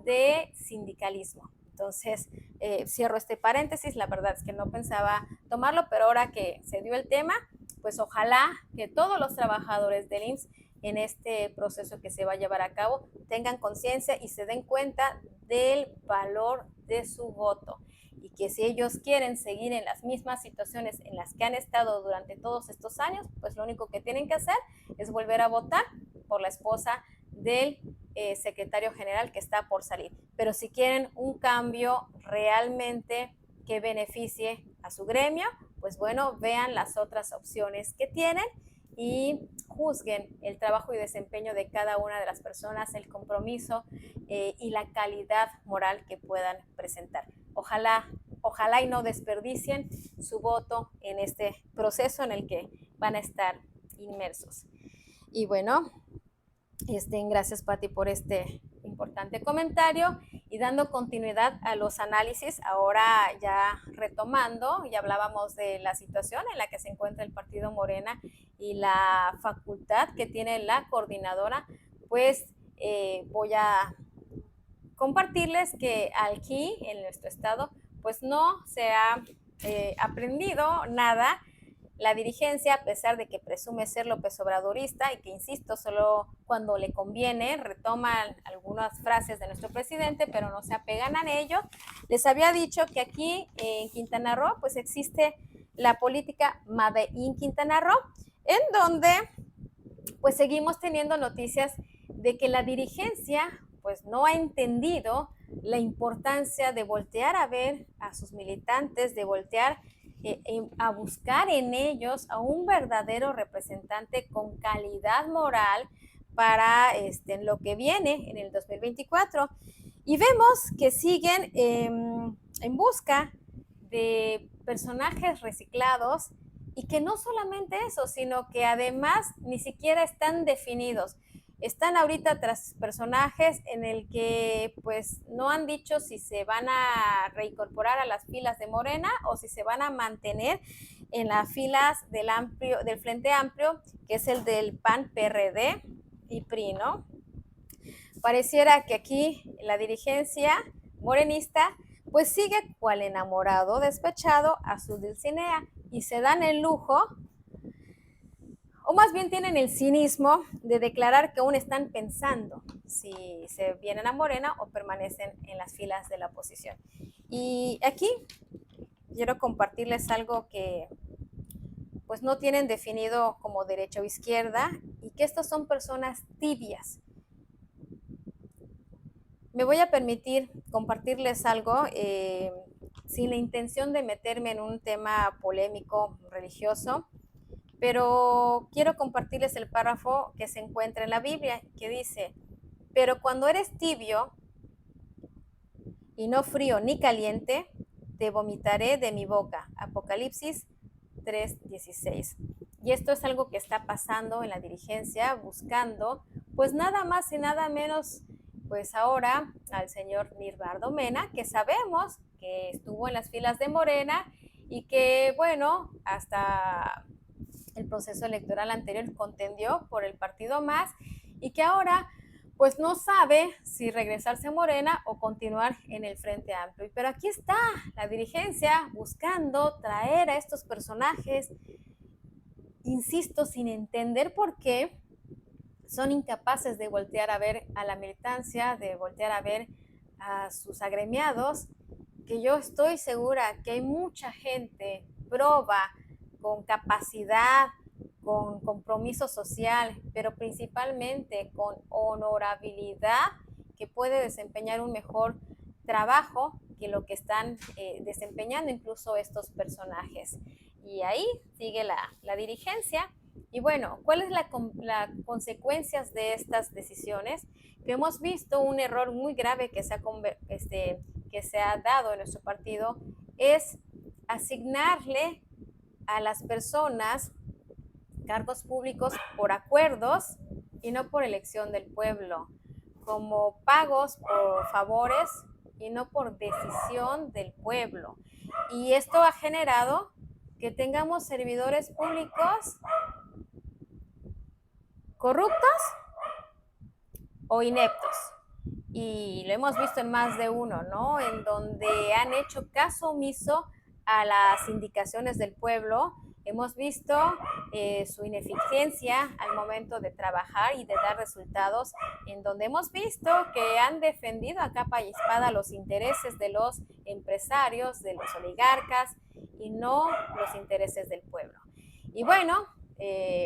de sindicalismo. Entonces, cierro este paréntesis, la verdad es que no pensaba tomarlo, pero ahora que se dio el tema, pues ojalá que todos los trabajadores del IMSS en este proceso que se va a llevar a cabo tengan conciencia y se den cuenta del valor de su voto y que si ellos quieren seguir en las mismas situaciones en las que han estado durante todos estos años, pues lo único que tienen que hacer es volver a votar por la esposa del secretario general que está por salir. Pero si quieren un cambio realmente que beneficie a su gremio, pues bueno, vean las otras opciones que tienen y juzguen el trabajo y desempeño de cada una de las personas, el compromiso y la calidad moral que puedan presentar. Ojalá y no desperdicien su voto en este proceso en el que van a estar inmersos. Y bueno, gracias Pati por este importante comentario y dando continuidad a los análisis, ahora ya retomando, ya hablábamos de la situación en la que se encuentra el partido Morena y la facultad que tiene la coordinadora, pues voy a compartirles que aquí en nuestro estado pues no se ha aprendido nada. La dirigencia, a pesar de que presume ser López Obradorista y que, insisto, solo cuando le conviene retoman algunas frases de nuestro presidente, pero no se apegan a ello, les había dicho que aquí en Quintana Roo pues existe la política Made in Quintana Roo, en donde pues seguimos teniendo noticias de que la dirigencia pues no ha entendido la importancia de voltear a ver a sus militantes, de voltear a buscar en ellos a un verdadero representante con calidad moral para lo que viene en el 2024. Y vemos que siguen en busca de personajes reciclados y que no solamente eso, sino que además ni siquiera están definidos. Están ahorita tras personajes en el que pues no han dicho si se van a reincorporar a las filas de Morena o si se van a mantener en las filas del Frente Amplio, que es el del PAN, PRD y PRI, ¿no? Pareciera que aquí la dirigencia morenista pues sigue cual enamorado despechado a su Dulcinea y se dan el lujo, o más bien tienen el cinismo de declarar que aún están pensando si se vienen a Morena o permanecen en las filas de la oposición. Y aquí quiero compartirles algo que pues no tienen definido como derecha o izquierda y que estos son personas tibias. Me voy a permitir compartirles algo sin la intención de meterme en un tema polémico religioso, pero quiero compartirles el párrafo que se encuentra en la Biblia, que dice: pero cuando eres tibio y no frío ni caliente, te vomitaré de mi boca. Apocalipsis 3:16. Y esto es algo que está pasando en la dirigencia, buscando, pues nada más y nada menos, pues ahora al señor Nirbardo Mena, que sabemos que estuvo en las filas de Morena y que, bueno, hasta el proceso electoral anterior contendió por el partido Más y que ahora pues no sabe si regresarse a Morena o continuar en el Frente Amplio. Pero aquí está la dirigencia buscando traer a estos personajes, insisto, sin entender por qué son incapaces de voltear a ver a la militancia, de voltear a ver a sus agremiados, que yo estoy segura que hay mucha gente proba, con capacidad, con compromiso social, pero principalmente con honorabilidad, que puede desempeñar un mejor trabajo que lo que están desempeñando incluso estos personajes. Y ahí sigue la dirigencia. Y bueno, ¿cuáles son las consecuencias de estas decisiones? Que hemos visto un error muy grave que se ha dado en nuestro partido, es asignarle a las personas cargos públicos por acuerdos y no por elección del pueblo, como pagos por favores y no por decisión del pueblo. Y esto ha generado que tengamos servidores públicos corruptos o ineptos. Y lo hemos visto en más de uno, ¿no? En donde han hecho caso omiso a las indicaciones del pueblo. Hemos visto su ineficiencia al momento de trabajar y de dar resultados, en donde hemos visto que han defendido a capa y espada los intereses de los empresarios, de los oligarcas y no los intereses del pueblo. Y bueno,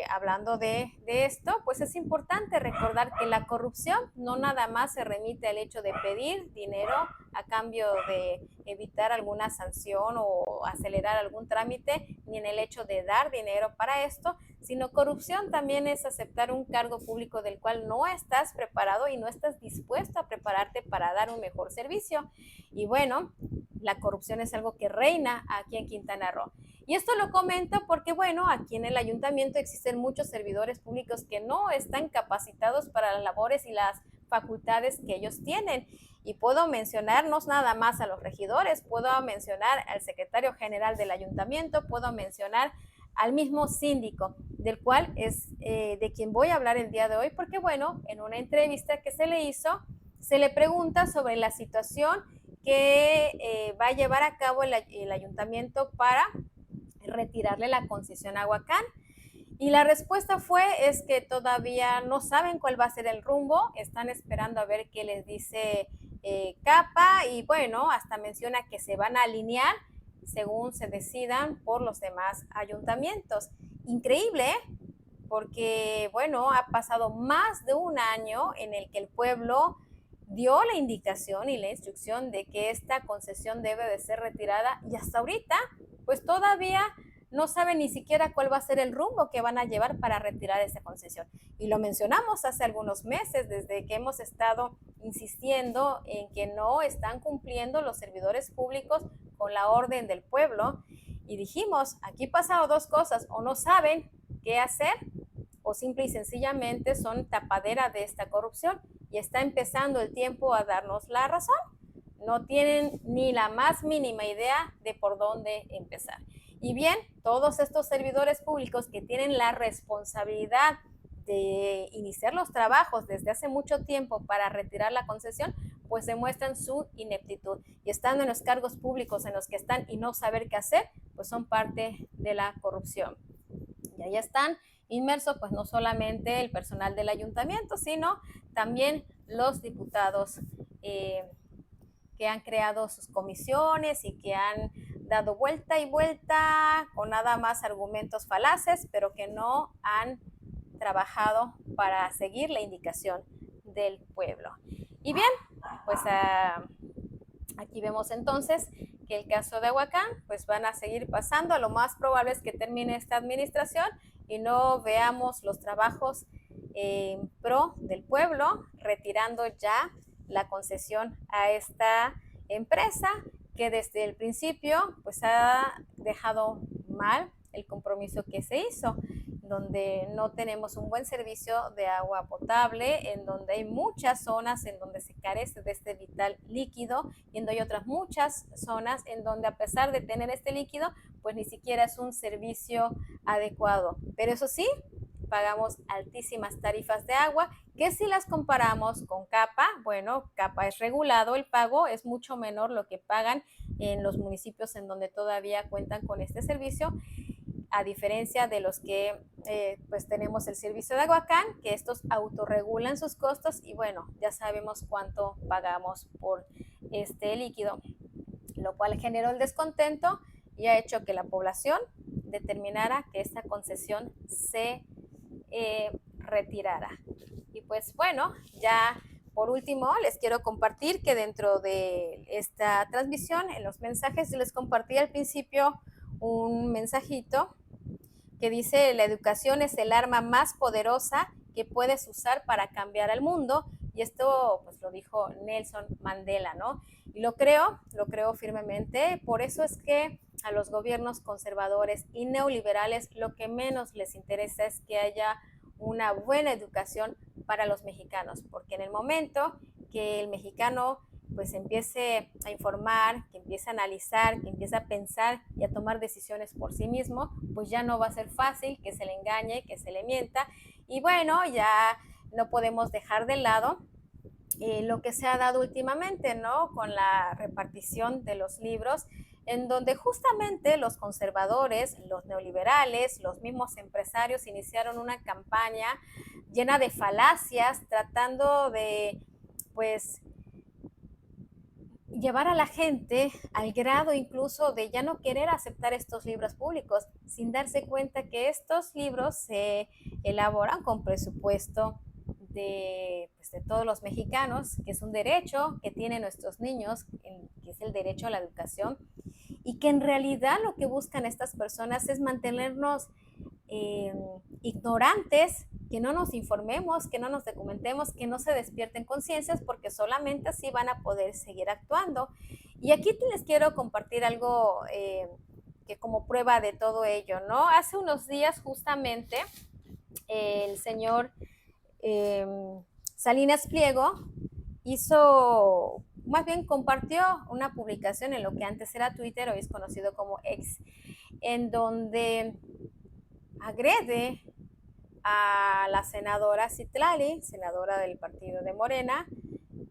hablando de esto, pues es importante recordar que la corrupción no nada más se remite al hecho de pedir dinero a cambio de evitar alguna sanción o acelerar algún trámite, ni en el hecho de dar dinero para esto, sino corrupción también es aceptar un cargo público del cual no estás preparado y no estás dispuesto a prepararte para dar un mejor servicio. Y bueno, la corrupción es algo que reina aquí en Quintana Roo. Y esto lo comento porque, bueno, aquí en el ayuntamiento existen muchos servidores públicos que no están capacitados para las labores y las facultades que ellos tienen. Y puedo mencionarnos nada más a los regidores, puedo mencionar al secretario general del ayuntamiento, puedo mencionar al mismo síndico, del cual es de quien voy a hablar el día de hoy, porque, bueno, en una entrevista que se le hizo, se le pregunta sobre la situación que va a llevar a cabo el ayuntamiento para retirarle la concesión a Huacán. Y la respuesta es que todavía no saben cuál va a ser el rumbo, están esperando a ver qué les dice Capa y bueno, hasta menciona que se van a alinear según se decidan por los demás ayuntamientos. Increíble, ¿eh? Porque bueno, ha pasado más de un año en el que el pueblo dio la indicación y la instrucción de que esta concesión debe de ser retirada y hasta ahorita pues todavía no saben ni siquiera cuál va a ser el rumbo que van a llevar para retirar esa concesión. Y lo mencionamos hace algunos meses, desde que hemos estado insistiendo en que no están cumpliendo los servidores públicos con la orden del pueblo. Y dijimos, aquí pasaron dos cosas, o no saben qué hacer, o simple y sencillamente son tapadera de esta corrupción. Y está empezando el tiempo a darnos la razón. No tienen ni la más mínima idea de por dónde empezar. Y bien, todos estos servidores públicos que tienen la responsabilidad de iniciar los trabajos desde hace mucho tiempo para retirar la concesión, pues demuestran su ineptitud. Y estando en los cargos públicos en los que están y no saber qué hacer, pues son parte de la corrupción. Y ahí están inmersos pues no solamente el personal del ayuntamiento, sino también los diputados que han creado sus comisiones y que han dado vuelta y vuelta con nada más argumentos falaces, pero que no han trabajado para seguir la indicación del pueblo. Y bien, pues aquí vemos entonces que el caso de Ahuacán, pues van a seguir pasando. Lo más probable es que termine esta administración y no veamos los trabajos en pro del pueblo, retirando ya la concesión a esta empresa que desde el principio pues ha dejado mal el compromiso que se hizo, donde no tenemos un buen servicio de agua potable, en donde hay muchas zonas en donde se carece de este vital líquido, y en donde hay otras muchas zonas en donde a pesar de tener este líquido, pues ni siquiera es un servicio adecuado. Pero eso sí, pagamos altísimas tarifas de agua, que si las comparamos con Capa, bueno, Capa es regulado, el pago es mucho menor lo que pagan en los municipios en donde todavía cuentan con este servicio, a diferencia de los que pues tenemos el servicio de Aguacán, que estos autorregulan sus costos y bueno, ya sabemos cuánto pagamos por este líquido, lo cual generó el descontento y ha hecho que la población determinara que esta concesión se retirara. Y pues bueno, ya por último les quiero compartir que dentro de esta transmisión, en los mensajes, les compartí al principio un mensajito que dice: la educación es el arma más poderosa que puedes usar para cambiar al mundo, y esto pues lo dijo Nelson Mandela, ¿no? Y lo creo firmemente. Por eso es que a los gobiernos conservadores y neoliberales lo que menos les interesa es que haya una buena educación para los mexicanos, porque en el momento que el mexicano pues empiece a informar, que empiece a analizar, que empiece a pensar y a tomar decisiones por sí mismo, pues ya no va a ser fácil que se le engañe, que se le mienta. Y bueno, ya no podemos dejar de lado lo que se ha dado últimamente, ¿no? Con la repartición de los libros, en donde justamente los conservadores, los neoliberales, los mismos empresarios iniciaron una campaña llena de falacias, tratando de, pues, llevar a la gente al grado incluso de ya no querer aceptar estos libros públicos, sin darse cuenta que estos libros se elaboran con presupuesto pues, de todos los mexicanos, que es un derecho que tienen nuestros niños, que es el derecho a la educación, y que en realidad lo que buscan estas personas es mantenernos ignorantes, que no nos informemos, que no nos documentemos, que no se despierten conciencias, porque solamente así van a poder seguir actuando. Y aquí les quiero compartir algo que como prueba de todo ello, ¿no? Hace unos días justamente el señor Salinas Pliego hizo, más bien compartió una publicación en lo que antes era Twitter, hoy es conocido como X, en donde agrede a la senadora Citlali, senadora del partido de Morena,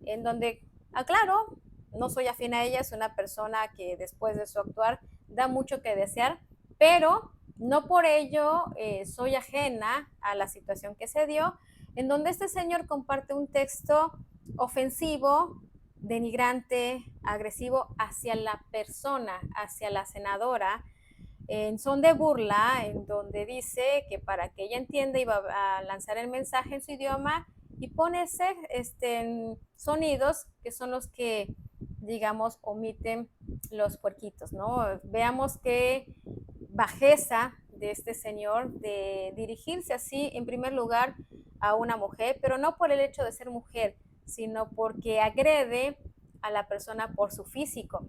en donde, aclaro, no soy afín a ella, es una persona que después de su actuar da mucho que desear, pero no por ello soy ajena a la situación que se dio, en donde este señor comparte un texto ofensivo, denigrante, agresivo hacia la persona, hacia la senadora, en son de burla, en donde dice que para que ella entienda iba a lanzar el mensaje en su idioma y pone sonidos que son los que, digamos, omiten los puerquitos, ¿no? Veamos qué bajeza de este señor de dirigirse así, en primer lugar, a una mujer, pero no por el hecho de ser mujer, sino porque agrede a la persona por su físico.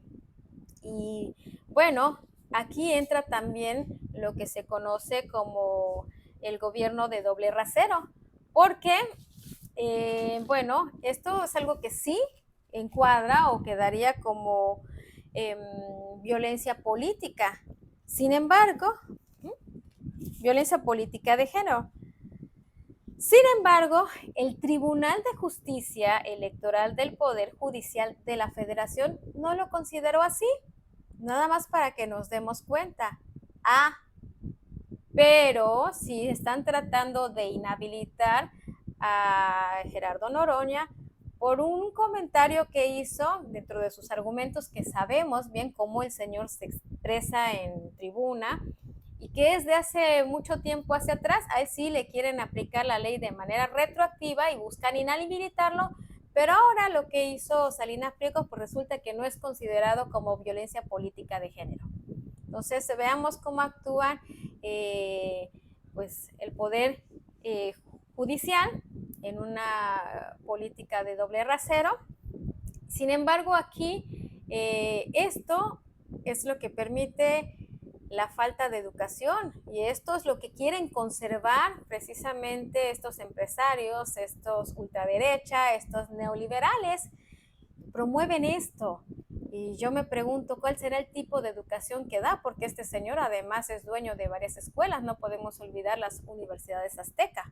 Y bueno, aquí entra también lo que se conoce como el gobierno de doble rasero, porque, bueno, esto es algo que sí encuadra o quedaría como violencia política. Sin embargo, violencia política de género. Sin embargo, el Tribunal de Justicia Electoral del Poder Judicial de la Federación no lo consideró así. Nada más para que nos demos cuenta. Pero sí están tratando de inhabilitar a Gerardo Noroña por un comentario que hizo dentro de sus argumentos, que sabemos bien cómo el señor se expresa en tribuna y que es de hace mucho tiempo hacia atrás. A él sí le quieren aplicar la ley de manera retroactiva y buscan inhabilitarlo, pero ahora lo que hizo Salinas Pliego pues resulta que no es considerado como violencia política de género. Entonces veamos cómo actúa pues el poder judicial en una política de doble rasero. Sin embargo, aquí Esto es lo que permite la falta de educación y esto es lo que quieren conservar precisamente estos empresarios, estos ultraderecha, estos neoliberales, promueven esto. Y yo me pregunto cuál será el tipo de educación que da, porque este señor además es dueño de varias escuelas, no podemos olvidar las universidades aztecas.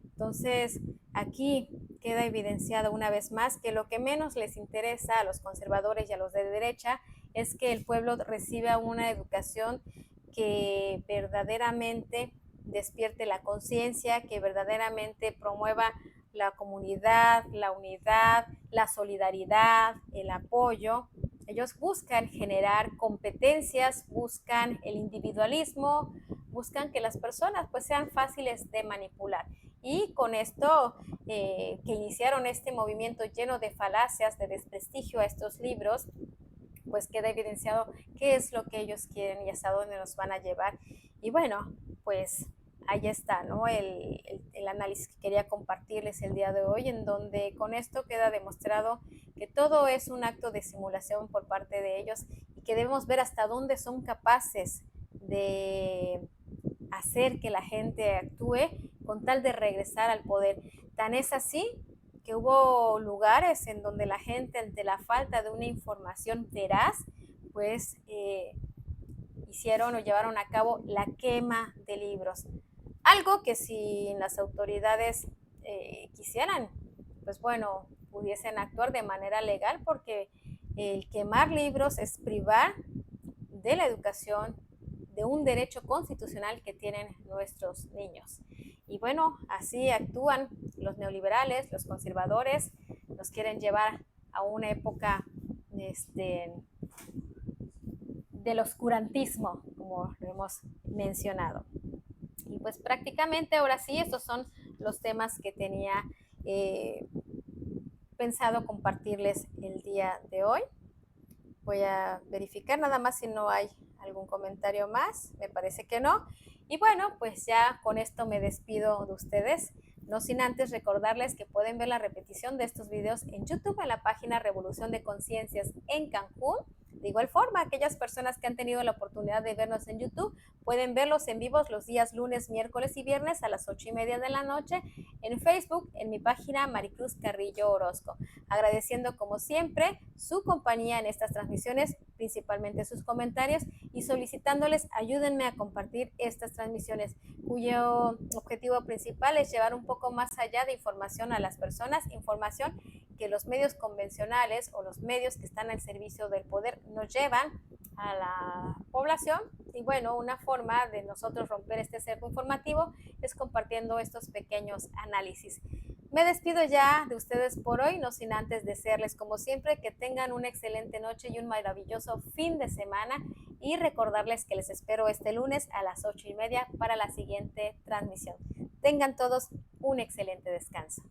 Entonces, aquí queda evidenciado una vez más que lo que menos les interesa a los conservadores y a los de derecha es que el pueblo reciba una educación que verdaderamente despierte la conciencia, que verdaderamente promueva la comunidad, la unidad, la solidaridad, el apoyo. Ellos buscan generar competencias, buscan el individualismo, buscan que las personas pues sean fáciles de manipular. Y con esto que iniciaron este movimiento lleno de falacias, de desprestigio a estos libros, pues queda evidenciado qué es lo que ellos quieren y hasta dónde nos van a llevar. Y bueno, pues ahí está, ¿no? El análisis que quería compartirles el día de hoy, en donde con esto queda demostrado que todo es un acto de simulación por parte de ellos y que debemos ver hasta dónde son capaces de hacer que la gente actúe con tal de regresar al poder. Tan es así que hubo lugares en donde la gente, ante la falta de una información veraz, pues hicieron o llevaron a cabo la quema de libros. Algo que si las autoridades quisieran, pues bueno, pudiesen actuar de manera legal, porque el quemar libros es privar de la educación, de un derecho constitucional que tienen nuestros niños. Y bueno, así actúan los neoliberales, los conservadores, nos quieren llevar a una época del oscurantismo, como lo hemos mencionado. Y pues prácticamente ahora sí, estos son los temas que tenía pensado compartirles el día de hoy. Voy a verificar nada más si no hay algún comentario más, me parece que no. Y bueno, pues ya con esto me despido de ustedes, no sin antes recordarles que pueden ver la repetición de estos videos en YouTube en la página Revolución de Conciencias en Cancún. De igual forma, aquellas personas que han tenido la oportunidad de vernos en YouTube pueden verlos en vivos los días lunes, miércoles y viernes a las 8:30 de la noche en Facebook, en mi página Maricruz Carrillo Orozco. Agradeciendo como siempre su compañía en estas transmisiones, principalmente sus comentarios, y solicitándoles ayúdenme a compartir estas transmisiones, cuyo objetivo principal es llevar un poco más allá de información a las personas, información que los medios convencionales o los medios que están al servicio del poder nos llevan a la población. Y bueno, una forma de nosotros romper este cerco informativo es compartiendo estos pequeños análisis. Me despido ya de ustedes por hoy, no sin antes desearles como siempre que tengan una excelente noche y un maravilloso fin de semana, y recordarles que les espero este lunes a las 8:30 para la siguiente transmisión. Tengan todos un excelente descanso.